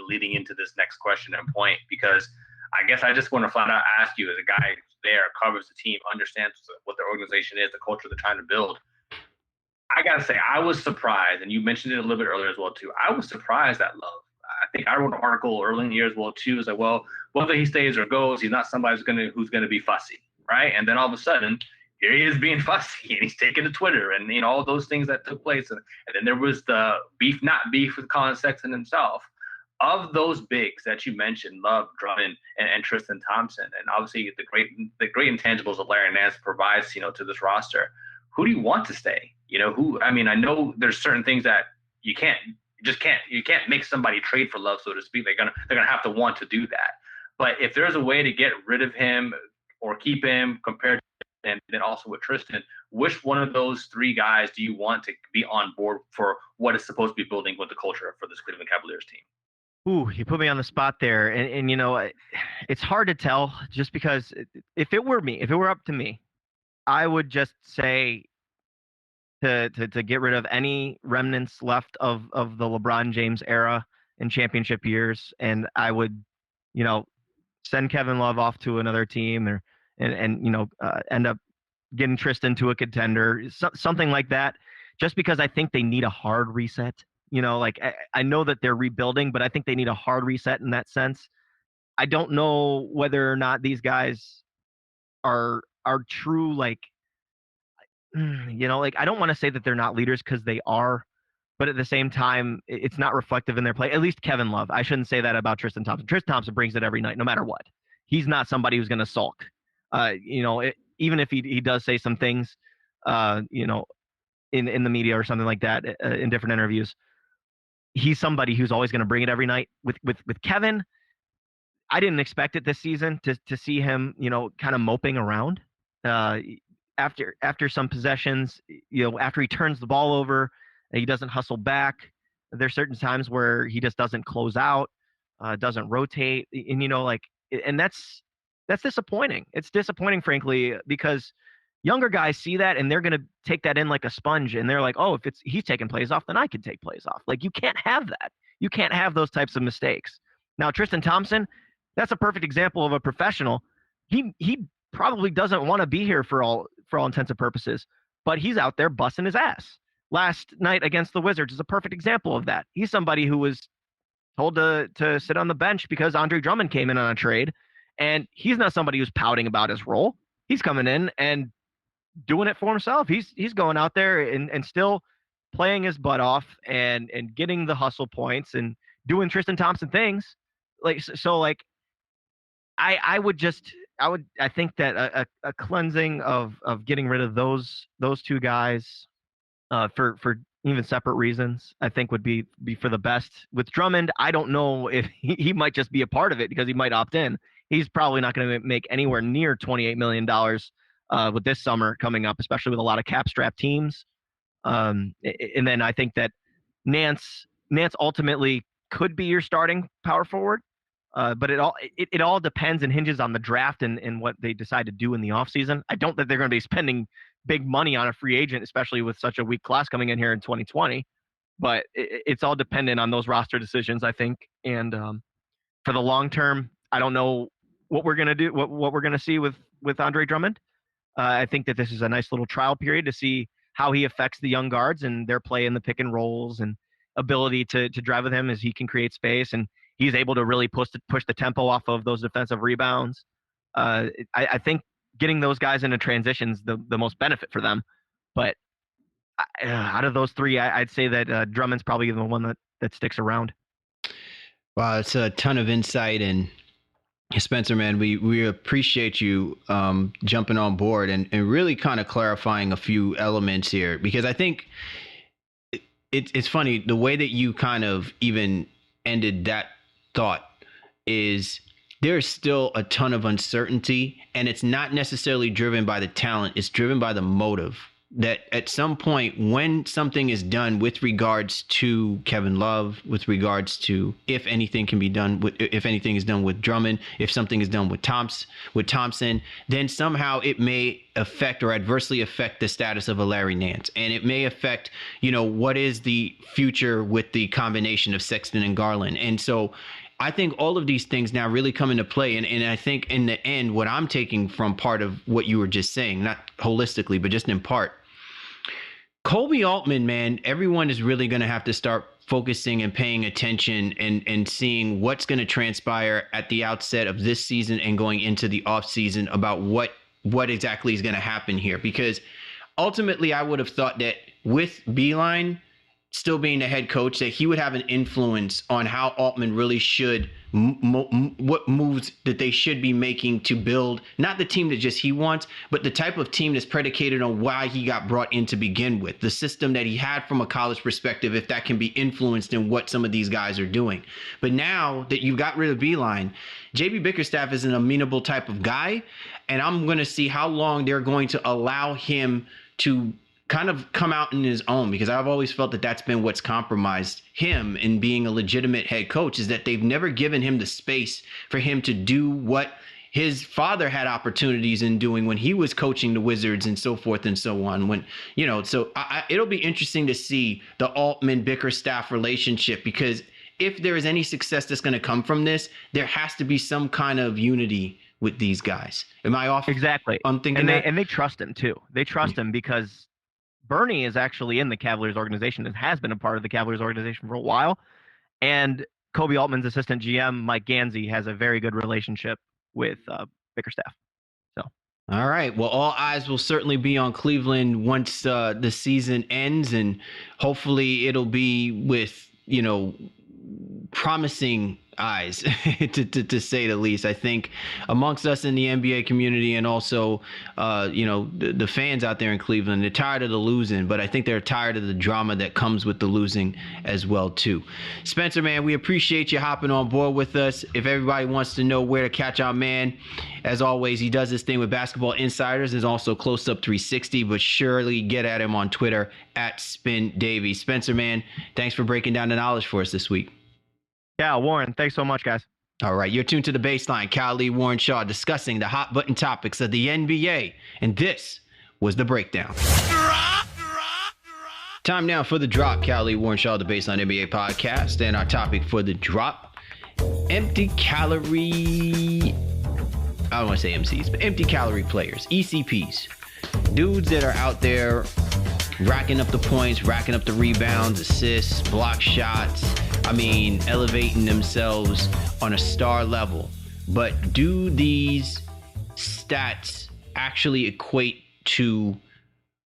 leading into this next question and point, because I guess I just want to flat out ask you, as a guy there, covers the team, understands what the organization is, the culture they're trying to build. I gotta say, I was surprised, and you mentioned it a little bit earlier as well too. I was surprised at Love. I think I wrote an article early in the year as well too. It's like, well, whether he stays or goes, he's not somebody who's gonna be fussy, right? And then all of a sudden, here he is being fussy, and he's taking to Twitter, and all those things that took place. And then there was the not beef with Colin Sexton himself. Of those bigs that you mentioned, Love, Drummond, and Tristan Thompson, and obviously the great intangibles that Larry Nance provides, to this roster. Who do you want to stay? I know there's certain things that you can't make somebody trade for Love, so to speak. They're gonna have to want to do that. But if there's a way to get rid of him or keep him compared to, and then also with Tristan, which one of those three guys do you want to be on board for what is supposed to be building with the culture for this Cleveland Cavaliers team? Ooh, you put me on the spot there. And it's hard to tell, just because if it were up to me, I would just say to get rid of any remnants left of the LeBron James era and championship years. And I would, send Kevin Love off to another team, and end up getting Tristan to a contender, something like that, just because I think they need a hard reset. I know that they're rebuilding, but I think they need a hard reset in that sense. I don't know whether or not these guys are true, I don't want to say that they're not leaders, because they are, but at the same time, it's not reflective in their play. At least Kevin Love. I shouldn't say that about Tristan Thompson. Tristan Thompson brings it every night, no matter what. He's not somebody who's going to sulk. Even if he does say some things, in the media or something like that, in different interviews, he's somebody who's always going to bring it every night. With Kevin, I didn't expect it this season to see him, kind of moping around. After some possessions, after he turns the ball over, he doesn't hustle back. There's certain times where he just doesn't close out, doesn't rotate, and that's disappointing. It's disappointing, frankly, because younger guys see that and they're going to take that in like a sponge, and they're like, oh, if he's taking plays off, then I can take plays off. You can't have that. You can't have those types of mistakes. Now, Tristan Thompson, that's a perfect example of a professional. He probably doesn't want to be here for all intents and purposes, but he's out there busting his ass. Last night against the Wizards is a perfect example of that. He's somebody who was told to sit on the bench because Andre Drummond came in on a trade, and he's not somebody who's pouting about his role. He's coming in and doing it for himself. He's going out there and still playing his butt off and getting the hustle points and doing Tristan Thompson things. I think that a cleansing of getting rid of those two guys for even separate reasons, I think would be for the best. With Drummond, I don't know if he might just be a part of it, because he might opt in. He's probably not going to make anywhere near $28 million with this summer coming up, especially with a lot of cap strap teams. And then I think that Nance ultimately could be your starting power forward. But it all depends and hinges on the draft and what they decide to do in the offseason. I don't think they're going to be spending big money on a free agent, especially with such a weak class coming in here in 2020. But it's all dependent on those roster decisions, I think. And for the long term, I don't know what we're going to do, what we're going to see with Andre Drummond. I think that this is a nice little trial period to see how he affects the young guards and their play in the pick and rolls and ability to drive with him as he can create space. And he's able to really push the tempo off of those defensive rebounds. I think getting those guys into transitions the most benefit for them. But out of those three, I'd say that Drummond's probably the one that sticks around. Wow, it's a ton of insight. And Spencer, man, we appreciate you jumping on board and really kind of clarifying a few elements here, because I think it's funny the way that you kind of even ended that thought is there's still a ton of uncertainty, and it's not necessarily driven by the talent. It's driven by the motive. that at some point when something is done with regards to Kevin Love, with regards to if anything can be done with, if anything is done with Drummond, if something is done with Thompson, then somehow it may affect or adversely affect the status of a Larry Nance. And it may affect, what is the future with the combination of Sexton and Garland. And so I think all of these things now really come into play. And I think in the end, what I'm taking from part of what you were just saying, not holistically, but just in part, Kobe Altman, man, everyone is really going to have to start focusing and paying attention and seeing what's going to transpire at the outset of this season and going into the off season about what exactly is going to happen here. Because ultimately, I would have thought that with Beeline still being the head coach, that he would have an influence on how Altman really should, what moves that they should be making to build, not the team that just he wants, but the type of team that's predicated on why he got brought in to begin with, the system that he had from a college perspective, if that can be influenced in what some of these guys are doing. But now that you've got rid of Beeline, JB Bickerstaff is an amenable type of guy, and I'm going to see how long they're going to allow him to kind of come out in his own, because I've always felt that that's been what's compromised him in being a legitimate head coach, is that they've never given him the space for him to do what his father had opportunities in doing when he was coaching the Wizards and so forth and so on. When, so it'll be interesting to see the Altman Bickerstaff relationship, because if there is any success that's going to come from this, there has to be some kind of unity with these guys. Am I off? Exactly. I'm thinking and that? they trust him too. They trust him because Bernie is actually in the Cavaliers organization and has been a part of the Cavaliers organization for a while. And Kobe Altman's assistant GM, Mike Gansey, has a very good relationship with Bickerstaff. So, all right. Well, all eyes will certainly be on Cleveland once the season ends, and hopefully it'll be with, promising eyes, to say the least. I think amongst us in the NBA community, and also the fans out there in Cleveland, they're tired of the losing, but I think they're tired of the drama that comes with the losing as well too. Spencer, man, we appreciate you hopping on board with us. If everybody wants to know where to catch our man, as always, he does this thing with Basketball Insiders. There's also Close Up 360, but surely get at him on Twitter at Spin Davies. Spencer, man, thanks for breaking down the knowledge for us this week. Yeah, Warren, thanks so much, guys. All right, you're tuned to The Baseline. Calorie, Warren Shaw discussing the hot button topics of the NBA, and this was The Breakdown. Time now for The Drop. Calorie, Warren Shaw, The Baseline NBA podcast, and our topic for The Drop, empty calorie, I don't want to say MCs, but empty calorie players, ECPs, dudes that are out there racking up the points, racking up the rebounds, assists, block shots, elevating themselves on a star level. But do these stats actually equate to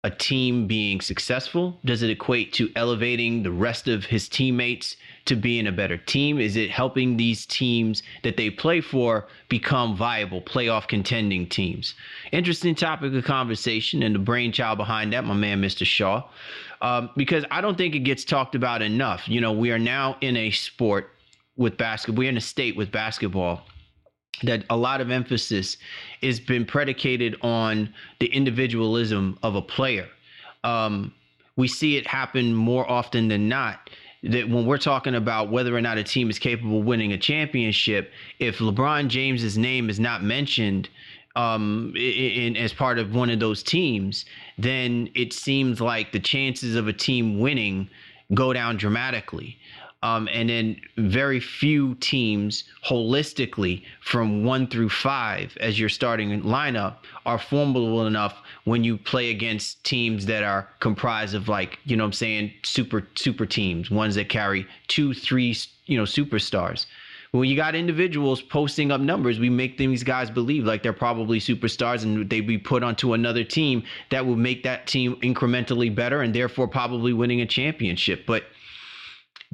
a team being successful? Does it equate to elevating the rest of his teammates to being a better team? Is it helping these teams that they play for become viable playoff contending teams? Interesting topic of conversation, and the brainchild behind that, my man, Mr. Shaw. Because I don't think it gets talked about enough. We are now in a sport with basketball. We're in a state with basketball that a lot of emphasis has been predicated on the individualism of a player. We see it happen more often than not, that when we're talking about whether or not a team is capable of winning a championship, if LeBron James's name is not mentioned as part of one of those teams, then it seems like the chances of a team winning go down dramatically. And then very few teams holistically from 1 through 5 as your starting lineup are formidable enough when you play against teams that are comprised of, like, super teams, ones that carry 2, 3, superstars. When you got individuals posting up numbers, we make these guys believe like they're probably superstars, and they be put onto another team that will make that team incrementally better and therefore probably winning a championship. But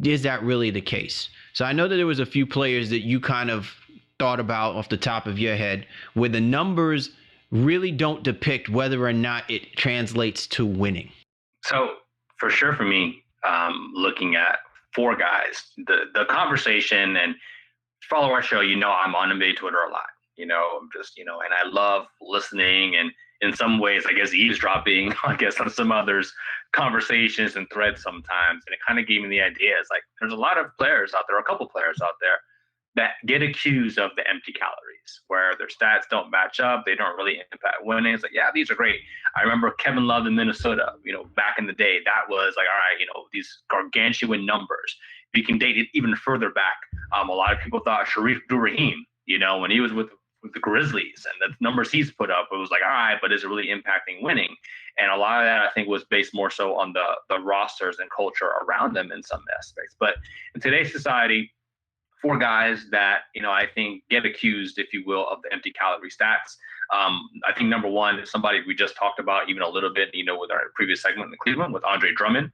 is that really the case? So I know that there was a few players that you kind of thought about off the top of your head where the numbers really don't depict whether or not it translates to winning. So for sure for me, looking at 4 guys, the conversation, and follow our show, I'm on NBA Twitter a lot, I'm just, and I love listening, and in some ways, I guess, eavesdropping, I guess, on some others' conversations and threads sometimes. And it kind of gave me the idea. It's like, there's a lot of players out there, a couple players out there that get accused of the empty calories, where their stats don't match up. They don't really impact winning. It's like, yeah, these are great. I remember Kevin Love in Minnesota, back in the day, that was like, all right, these gargantuan numbers. If you can date it even further back, a lot of people thought Sharif Abdul-Rahim, when he was with the Grizzlies and the numbers he's put up, it was like, all right, but is it really impacting winning? And a lot of that, I think, was based more so on the rosters and culture around them in some aspects. But in today's society, 4 guys that, I think get accused, if you will, of the empty calorie stats. I think number one is somebody we just talked about even a little bit, with our previous segment in Cleveland with Andre Drummond,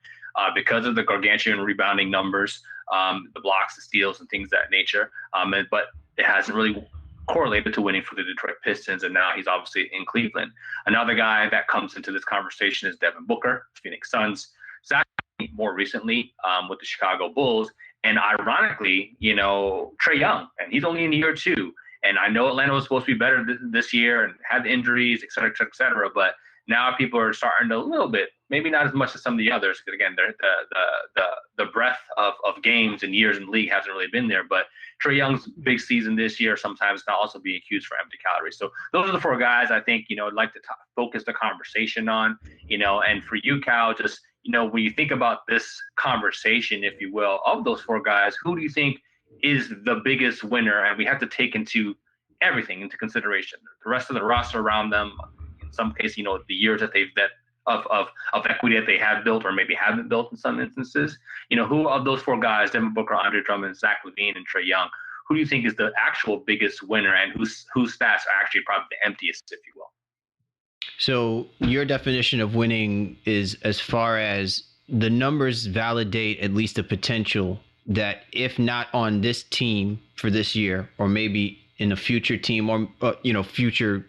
because of the gargantuan rebounding numbers, the blocks, the steals, and things of that nature. But it hasn't really correlated to winning for the Detroit Pistons, and now he's obviously in Cleveland. Another guy that comes into this conversation is Devin Booker, Phoenix Suns. Zach more recently with the Chicago Bulls. And ironically, Trae Young, and he's only in year 2. And I know Atlanta was supposed to be better this year and had injuries, et cetera, et cetera, et cetera. But now people are starting to a little bit, maybe not as much as some of the others, because again, the breadth of games and years in the league hasn't really been there. But Trae Young's big season this year sometimes can also be accused for empty calories. So those are the 4 guys I think, I'd like to focus the conversation on, and for you, Cal, just, when you think about this conversation, if you will, of those 4 guys, who do you think is the biggest winner? And we have to take everything into consideration, the rest of the roster around them, in some case, the years that of equity that they have built or maybe haven't built in some instances. Who of those 4 guys, Devin Booker, Andre Drummond, Zach LaVine, and Trae Young, who do you think is the actual biggest winner, and whose stats are actually probably the emptiest, if you will? So your definition of winning is as far as the numbers validate at least the potential that if not on this team for this year, or maybe in a future team, or future,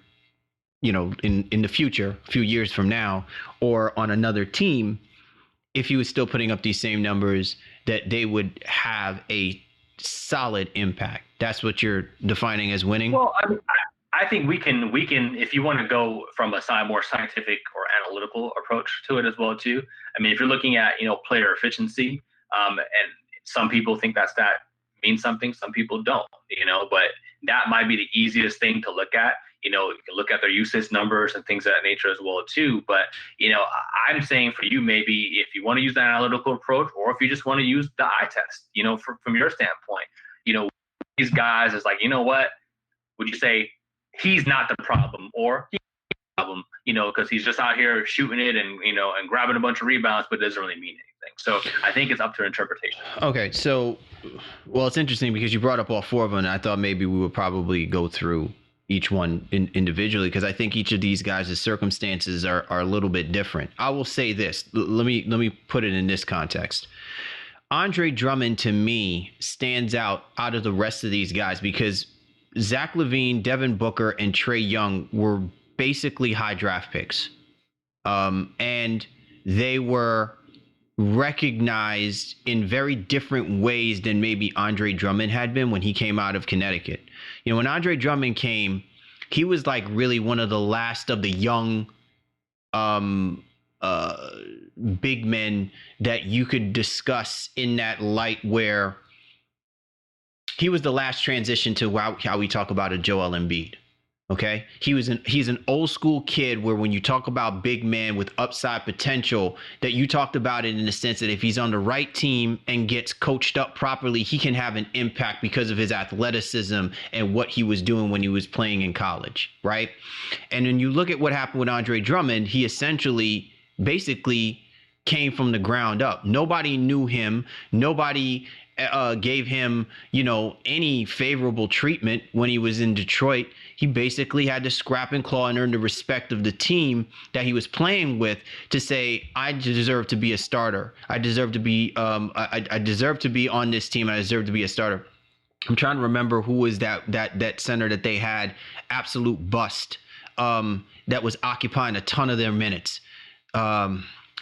in the future, a few years from now, or on another team, if he was still putting up these same numbers, that they would have a solid impact. That's what you're defining as winning? Well, I think we can, if you want to go from a more scientific or analytical approach to it as well too. I mean, if you're looking at, player efficiency, and some people think that means something, some people don't, but that might be the easiest thing to look at. You can look at their usage numbers and things of that nature as well too. But, I'm saying for you, maybe if you want to use the analytical approach, or if you just want to use the eye test, from your standpoint, these guys is like, what would you say? He's not the problem, or he's the problem, because he's just out here shooting it and, and grabbing a bunch of rebounds, but it doesn't really mean anything. So I think it's up to interpretation. Okay. So, well, it's interesting because you brought up all 4 of them, and I thought maybe we would probably go through each one individually, because I think each of these guys' circumstances are a little bit different. I will say this. Let me put it in this context. Andre Drummond, to me, stands out of the rest of these guys because Zach LaVine, Devin Booker, and Trae Young were basically high draft picks. And they were recognized in very different ways than maybe Andre Drummond had been when he came out of Connecticut. When Andre Drummond came, he was like really one of the last of the young big men that you could discuss in that light, where he was the last transition to how we talk about a Joel Embiid. Okay, he's an old school kid where when you talk about big man with upside potential, that you talked about it in the sense that if he's on the right team and gets coached up properly, he can have an impact because of his athleticism and what he was doing when he was playing in college, right? And when you look at what happened with Andre Drummond, he essentially basically came from the ground up. Nobody knew him. Nobody gave him, any favorable treatment when he was in Detroit. He basically had to scrap and claw and earn the respect of the team that he was playing with to say, I deserve to be a starter. I deserve to be, I deserve to be on this team. I deserve to be a starter. I'm trying to remember who was that center that they had, absolute bust, that was occupying a ton of their minutes.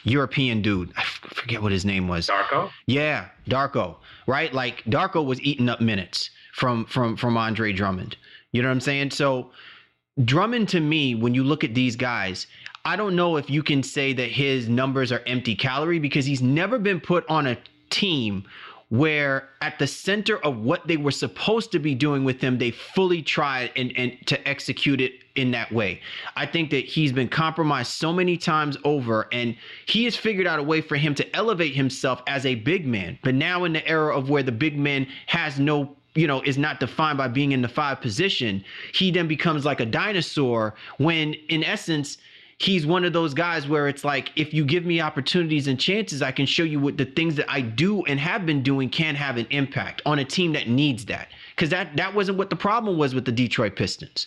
European dude. I forget what his name was. Darko? Yeah, Darko. Right? Like Darko was eating up minutes from Andre Drummond. You know what I'm saying? So Drummond, to me, when you look at these guys, I don't know if you can say that his numbers are empty calorie, because he's never been put on a team where at the center of what they were supposed to be doing with him, they fully tried and to execute it in that way. I think that he's been compromised so many times over, and he has figured out a way for him to elevate himself as a big man. But now in the era of where the big man has no, is not defined by being in the 5 position, he then becomes like a dinosaur, when in essence, he's one of those guys where it's like, if you give me opportunities and chances, I can show you what the things that I do and have been doing can have an impact on a team that needs that. Because that wasn't what the problem was with the Detroit Pistons.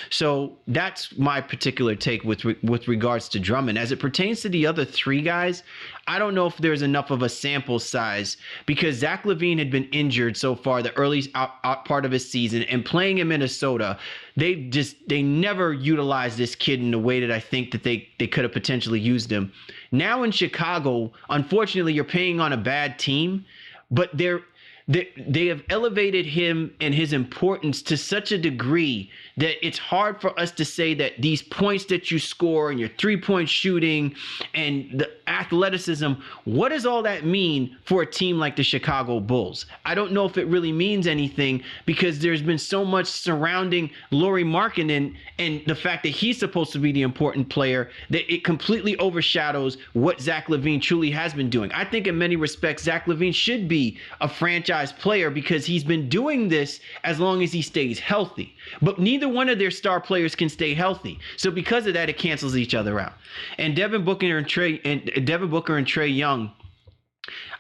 So that's my particular take with regards to Drummond. As it pertains to the other 3 guys, I don't know if there's enough of a sample size, because Zach LaVine had been injured so far the early out part of his season, and playing in Minnesota, they never utilized this kid in the way that I think that they could have potentially used him. Now in Chicago, unfortunately, you're paying on a bad team, but they have elevated him and his importance to such a degree that it's hard for us to say that these points that you score and your 3-point shooting and the athleticism, what does all that mean for a team like the Chicago Bulls? I don't know if it really means anything, because there's been so much surrounding Lauri Markkanen and the fact that he's supposed to be the important player, that it completely overshadows what Zach LaVine truly has been doing. I think in many respects, Zach LaVine should be a franchise player, because he's been doing this as long as he stays healthy. But neither one of their star players can stay healthy. So because of that, it cancels each other out. And Devin Booker and Trae Young,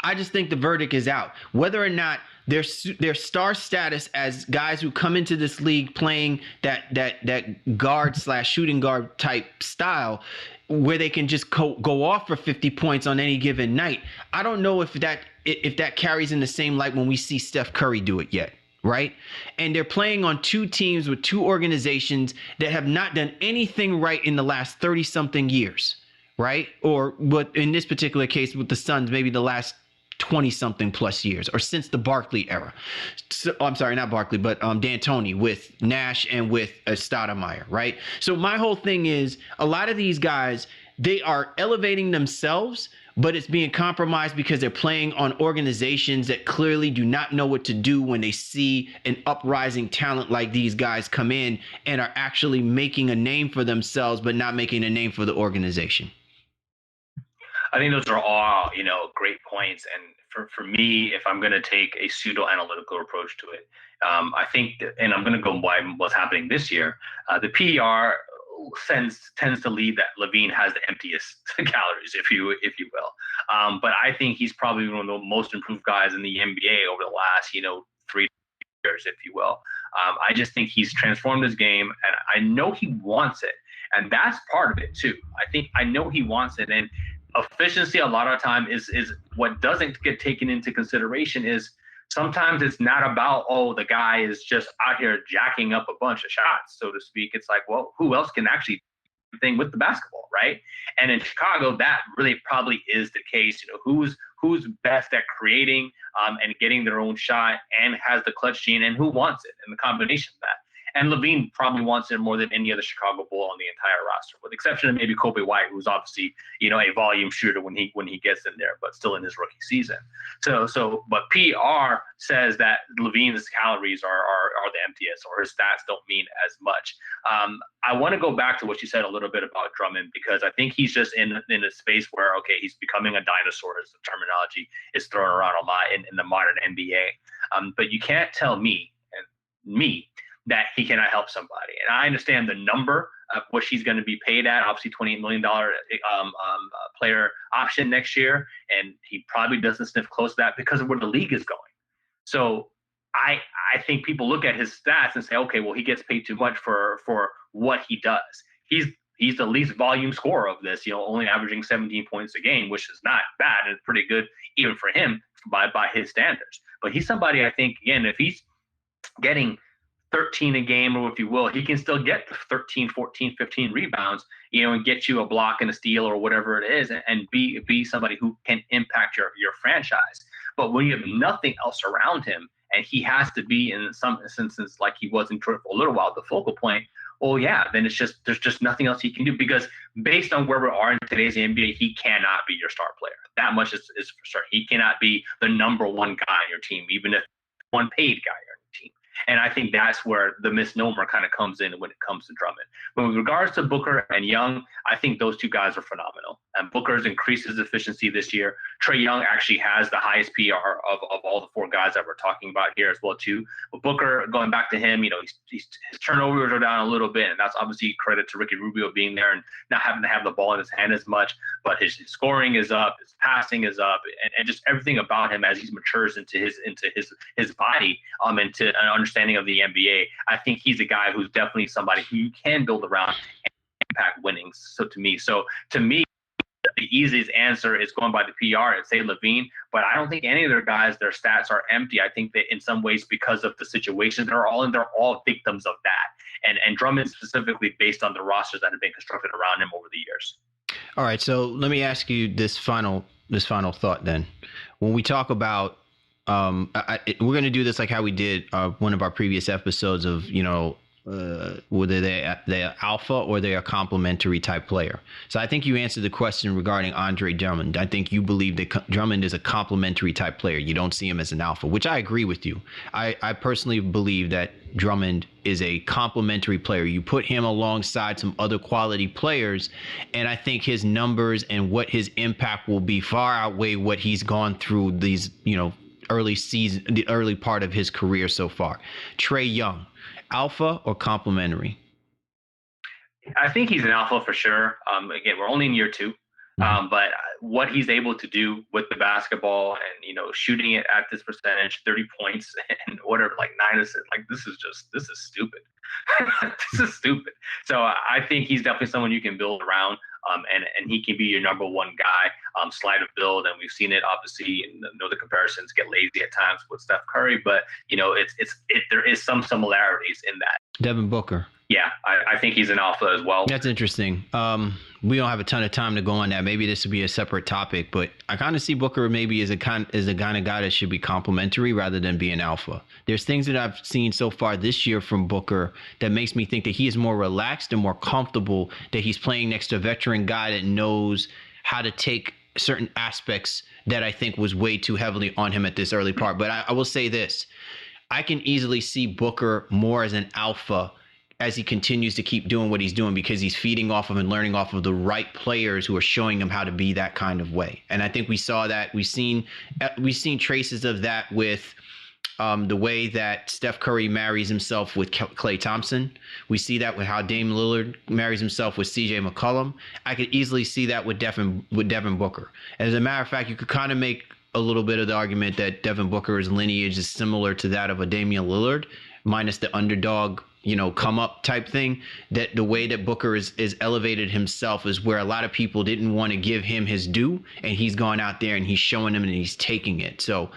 I just think the verdict is out. Whether or not their star status as guys who come into this league playing that guard / shooting guard type style, where they can just go off for 50 points on any given night, I don't know if that carries in the same light when we see Steph Curry do it yet. Right? And they're playing on 2 teams with 2 organizations that have not done anything right in the last 30 something years. Right? Or what in this particular case with the Suns, maybe the last 20 something plus years, or since the Barkley era. So, I'm sorry, not Barkley, but D'Antoni with Nash and with Stoudemire. Right? So my whole thing is, a lot of these guys, they are elevating themselves, but it's being compromised because they're playing on organizations that clearly do not know what to do when they see an uprising talent like these guys come in and are actually making a name for themselves, but not making a name for the organization. I think those are all, great points. And for me, if I'm going to take a pseudo-analytical approach to it, I think, and I'm going to go by what's happening this year, the PR tends to lead that LaVine has the emptiest calories, if you will. But I think he's probably one of the most improved guys in the NBA over the last, 3 years, if you will. I just think he's transformed his game, and I know he wants it. And that's part of it too. I know he wants it. And efficiency a lot of time is what doesn't get taken into consideration. Is sometimes it's not about, the guy is just out here jacking up a bunch of shots, so to speak. It's like, well, who else can actually do the thing with the basketball, right? And in Chicago, that really probably is the case. Who's best at creating and getting their own shot and has the clutch gene, and who wants it, and the combination of that. And LaVine probably wants it more than any other Chicago Bull on the entire roster, with the exception of maybe Kobe White, who's obviously, a volume shooter when he gets in there, but still in his rookie season. But PR says that LaVine's calories are the emptiest, or his stats don't mean as much. I want to go back to what you said a little bit about Drummond, because I think he's just in a space where, he's becoming a dinosaur, as the terminology is thrown around a lot in the modern NBA. But you can't tell me that he cannot help somebody. And I understand the number of what he's going to be paid at, obviously $28 million player option next year. And he probably doesn't sniff close to that because of where the league is going. So I think people look at his stats and say, okay, well, he gets paid too much for what he does. He's the least volume scorer of this, only averaging 17 points a game, which is not bad and it's pretty good even for him by his standards. But he's somebody, I think, again, if he's getting 13 a game, or if you will, he can still get 13, 14, 15 rebounds, and get you a block and a steal or whatever it is, and be somebody who can impact your franchise. But when you have nothing else around him, and he has to be, in some instances, like he was in Detroit for a little while, the focal point, well, yeah, then there's just nothing else he can do, because based on where we are in today's NBA, he cannot be your star player. That much is for sure. He cannot be the number one guy on your team, even if one paid guy on your team. And I think that's where the misnomer kind of comes in when it comes to Drummond. But with regards to Booker and Young, I think those two guys are phenomenal. And Booker's increased his efficiency this year. Trae Young actually has the highest PR of all the four guys that we're talking about here as well, too. But Booker, going back to him, his turnovers are down a little bit, and that's obviously credit to Ricky Rubio being there and not having to have the ball in his hand as much. But his scoring is up, his passing is up, and just everything about him as he matures into his body, into an understanding of the NBA. I think he's a guy who's definitely somebody who you can build around and impact winnings. So to me, the easiest answer is going by the PR and say LaVine, but I don't think any of their guys, their stats are empty. I think that in some ways, because of the situations they're all in, they're all victims of that. And Drummond specifically based on the rosters that have been constructed around him over the years. All right, so let me ask you this final thought then. When we talk about we're going to do this like how we did one of our previous episodes of, whether they're alpha or they're a complementary type player. So I think you answered the question regarding Andre Drummond. I think you believe that Drummond is a complementary type player. You don't see him as an alpha, which I agree with you. I personally believe that Drummond is a complementary player. You put him alongside some other quality players, and I think his numbers and what his impact will be far outweigh what he's gone through these, the early part of his career so far. Trae Young, alpha or complementary? I think he's an alpha for sure. Again, we're only in year two, but what he's able to do with the basketball and, shooting it at this percentage, 30 points and whatever, like 9 assists, like this is stupid. This is stupid. So I think he's definitely someone you can build around. And he can be your number one guy, slide of build. And we've seen it, obviously, and the comparisons get lazy at times with Steph Curry, but there is some similarities in that. Devin Booker. Yeah, I think he's an alpha as well. That's interesting. We don't have a ton of time to go on that. Maybe this would be a separate topic, but I kind of see Booker maybe as a kind of guy that should be complementary rather than be an alpha. There's things that I've seen so far this year from Booker that makes me think that he is more relaxed and more comfortable, that he's playing next to a veteran guy that knows how to take certain aspects that I think was way too heavily on him at this early part. But I will say this. I can easily see Booker more as an alpha as he continues to keep doing what he's doing, because he's feeding off of and learning off of the right players who are showing him how to be that kind of way. And I think we saw that. We've seen traces of that with the way that Steph Curry marries himself with Klay Thompson. We see that with how Dame Lillard marries himself with CJ McCollum. I could easily see that with Devin Booker. As a matter of fact, you could kind of make a little bit of the argument that Devin Booker's lineage is similar to that of a Damian Lillard, minus the underdog, come up type thing. That the way that Booker is elevated himself is where a lot of people didn't want to give him his due, and he's gone out there and he's showing them and he's taking it. So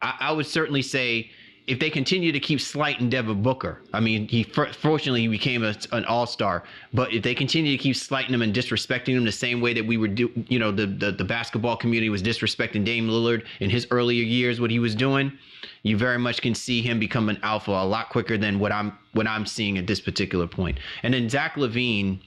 I would certainly say, if they continue to keep slighting Devin Booker, I mean, fortunately he became an all-star, but if they continue to keep slighting him and disrespecting him the same way that we were the basketball community was disrespecting Dame Lillard in his earlier years, what he was doing, you very much can see him become an alpha a lot quicker than what I'm seeing at this particular point. And then Zach LaVine,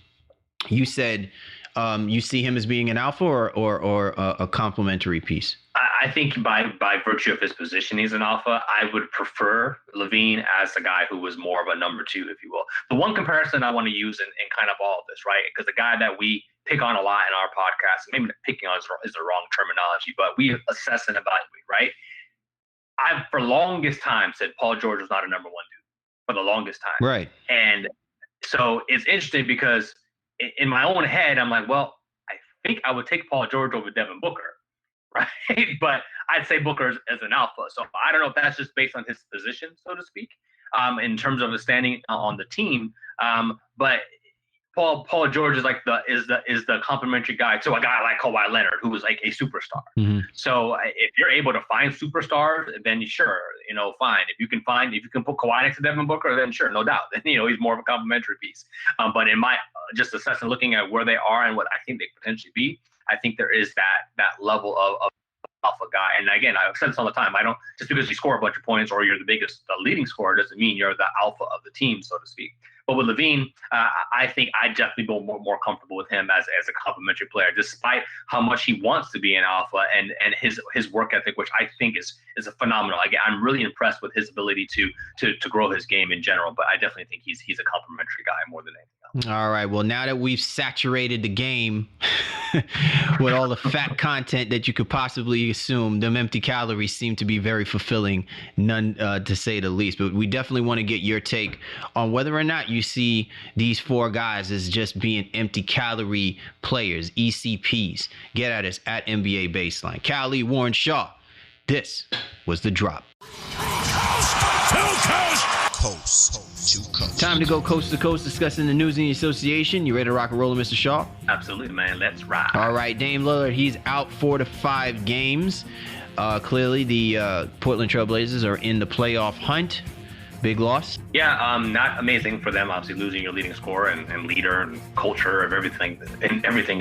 you said you see him as being an alpha or a complementary piece? I think by virtue of his position, he's an alpha. I would prefer LaVine as a guy who was more of a number two, if you will. The one comparison I want to use in kind of all of this, right? Because the guy that we pick on a lot in our podcast, maybe picking on is the wrong terminology, but we assess and evaluate, right? I've for longest time said Paul George was not a number one dude for the longest time. Right. And so it's interesting because in my own head, I'm like, well, I think I would take Paul George over Devin Booker. Right. But I'd say Booker as an alpha. So I don't know if that's just based on his position, so to speak, in terms of the standing on the team. But Paul George is like the complimentary guy to a guy like Kawhi Leonard, who was like a superstar. Mm-hmm. So if you're able to find superstars, then sure, fine. If you can put Kawhi next to Devin Booker, then sure, no doubt. Then he's more of a complimentary piece. But in my just assessing, looking at where they are and what I think they could potentially be, I think there is that level of alpha guy. And again, I've said this all the time. I don't just because you score a bunch of points or you're the leading scorer doesn't mean you're the alpha of the team, so to speak. But with Levine, I think I'd definitely be more comfortable with him as a complementary player, despite how much he wants to be an alpha and his work ethic, which I think is a phenomenal. Again, I'm really impressed with his ability to grow his game in general. But I definitely think he's a complementary guy more than anything else. All right. Well, now that we've saturated the game with all the fat content that you could possibly assume, them empty calories seem to be very fulfilling, none to say the least. But we definitely want to get your take on whether or not you see these four guys as just being empty calorie players, ECPs. Get at us at NBA Baseline. Cali, Warren Shaw. This was The Drop. Coast to coast. Time to go coast to coast discussing the news in the association. You ready to rock and roll, Mr. Shaw? Absolutely, man. Let's ride. All right, Dame Lillard, he's out 4 to 5 games. Clearly, the Portland Trailblazers are in the playoff hunt. Big loss. Yeah, not amazing for them. Obviously, losing your leading scorer and leader and culture of everything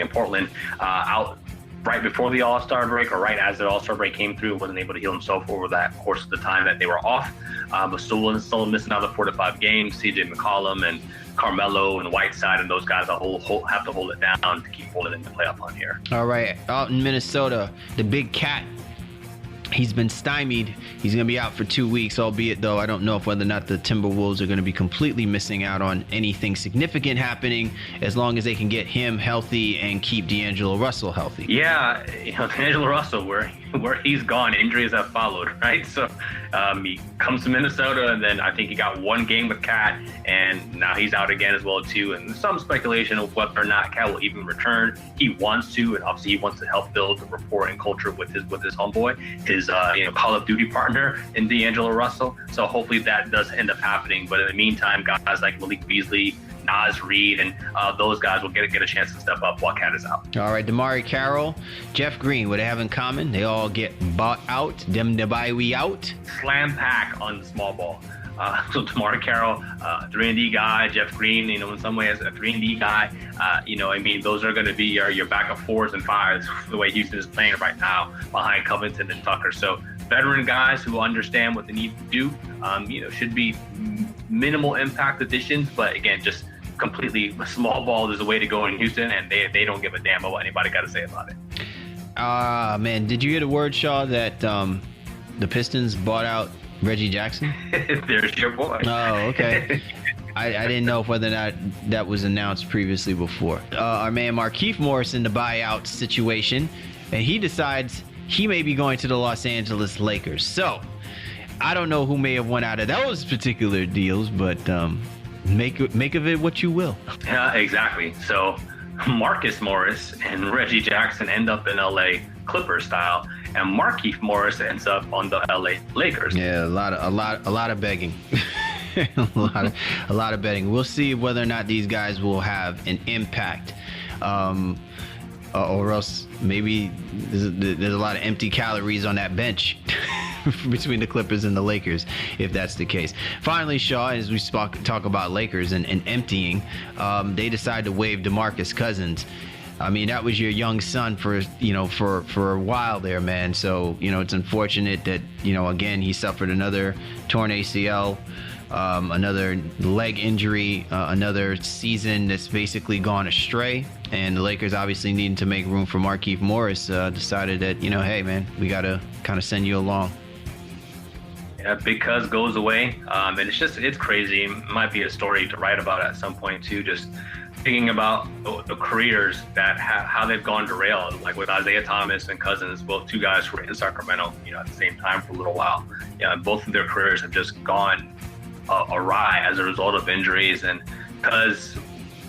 in Portland out right before the All-Star break, or right as the All-Star break came through. Wasn't able to heal himself over that course of the time that they were off. But still missing out the 4 to 5 games. CJ McCollum and Carmelo and Whiteside and those guys have to hold it down to keep Portland in the playoff hunt here. All right, out in Minnesota, the Big Cat. He's been stymied. He's going to be out for 2 weeks, albeit, though, I don't know whether or not the Timberwolves are going to be completely missing out on anything significant happening as long as they can get him healthy and keep D'Angelo Russell healthy. Yeah, D'Angelo Russell, where he's gone, injuries have followed, right? So he comes to Minnesota, and then I think he got 1 game with Cat, and now he's out again as well, too. And some speculation of whether or not Cat will even return. He wants to, and obviously he wants to help build the rapport and culture with his homeboy, his Call of Duty partner in D'Angelo Russell. So hopefully that does end up happening. But in the meantime, guys like Malik Beasley, Naz Reid, and those guys will get a chance to step up while Cat is out. All right, DeMarre Carroll, Jeff Green, what they have in common? They all get bought out. Them to buy we out. Slam pack on the small ball. So DeMarre Carroll, 3-and-D guy. Jeff Green, in some ways a 3-and-D guy. Those are going to be your backup 4s and 5s the way Houston is playing right now behind Covington and Tucker. So veteran guys who understand what they need to do. Should be minimal impact additions, but again, just completely small ball is the way to go in Houston, and they don't give a damn about what anybody got to say about it. Man, did you hear the word, Shaw, that the Pistons bought out Reggie Jackson? There's your boy. Oh, okay. I didn't know whether or not that was announced previously before. Our man Markieff Morris in the buyout situation, and he decides he may be going to the Los Angeles Lakers. So I don't know who may have won out of those particular deals, but make of it what you will. Yeah, exactly. So Marcus Morris and Reggie Jackson end up in LA Clippers style, and Markieff Morris ends up on the LA Lakers. Yeah, a lot of begging. a lot of betting. We'll see whether or not these guys will have an impact, or else maybe there's a lot of empty calories on that bench between the Clippers and the Lakers, if that's the case. Finally, Shaw, as we talk about Lakers and emptying, they decide to waive DeMarcus Cousins. I mean, that was your young son for a while there, man. So, it's unfortunate that, again, he suffered another torn ACL, another leg injury, another season that's basically gone astray. And the Lakers, obviously needing to make room for Markieff Morris, decided that, hey, man, we got to kind of send you along. Yeah, because goes away. And it's crazy. It might be a story to write about at some point, too, just thinking about the careers that how they've gone derailed, like with Isaiah Thomas and Cousins, both two guys who were in Sacramento, at the same time for a little while. Yeah, both of their careers have just gone awry as a result of injuries, and because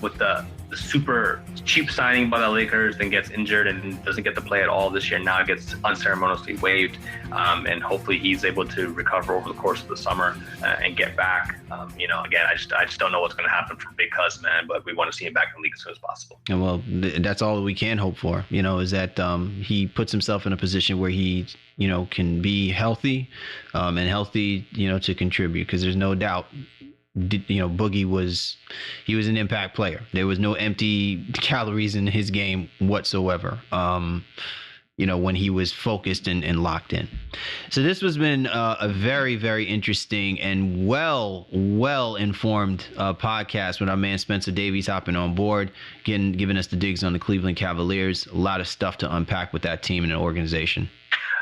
with the super cheap signing by the Lakers, then gets injured and doesn't get to play at all this year. Now gets unceremoniously waived, and hopefully he's able to recover over the course of the summer and get back. Again, I just don't know what's going to happen from Big Cuz, man, but we want to see him back in the league as soon as possible. And well, that's all we can hope for, is that he puts himself in a position where he, can be healthy, and healthy, to contribute, because there's no doubt. Boogie was an impact player. There was no empty calories in his game whatsoever. when he was focused and locked in. So this has been a very, very interesting and well informed podcast with our man Spencer Davies hopping on board, giving us the digs on the Cleveland Cavaliers. A lot of stuff to unpack with that team and the organization.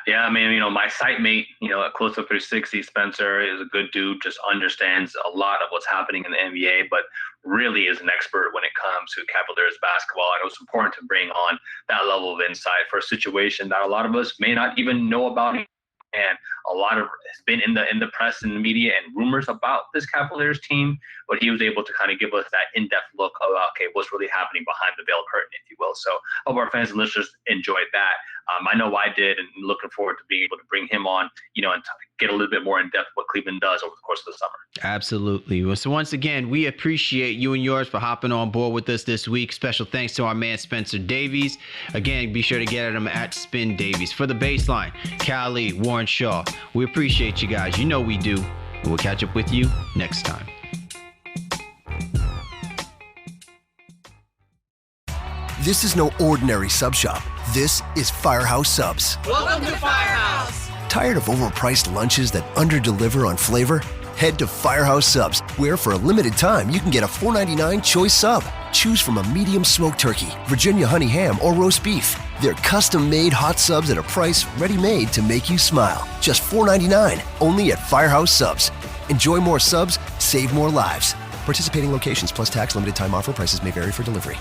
Yeah, I mean, my site mate, at Close Up 360, Spencer is a good dude, just understands a lot of what's happening in the NBA, but really is an expert when it comes to Cavaliers basketball. And it was important to bring on that level of insight for a situation that a lot of us may not even know about. And a lot of has been in the press and the media and rumors about this Cavaliers team, but he was able to kind of give us that in-depth look of, okay, what's really happening behind the veil curtain, if you will. So I hope our fans and listeners enjoyed that. I know I did, and looking forward to being able to bring him on, and get a little bit more in depth what Cleveland does over the course of the summer. Absolutely. Well, so once again, we appreciate you and yours for hopping on board with us this week. Special thanks to our man Spencer Davies. Again, be sure to get at him at Spin Davies. For the baseline, Calorie, Warren Shaw. We appreciate you guys. You know we do. And we'll catch up with you next time. This is no ordinary sub shop. This is Firehouse Subs. Welcome to Firehouse. Tired of overpriced lunches that underdeliver on flavor? Head to Firehouse Subs, where for a limited time you can get a $4.99 choice sub. Choose from a medium smoked turkey, Virginia honey ham, or roast beef. They're custom-made hot subs at a price ready-made to make you smile. Just $4.99, only at Firehouse Subs. Enjoy more subs, save more lives. Participating locations plus tax, limited time offer. Prices may vary for delivery.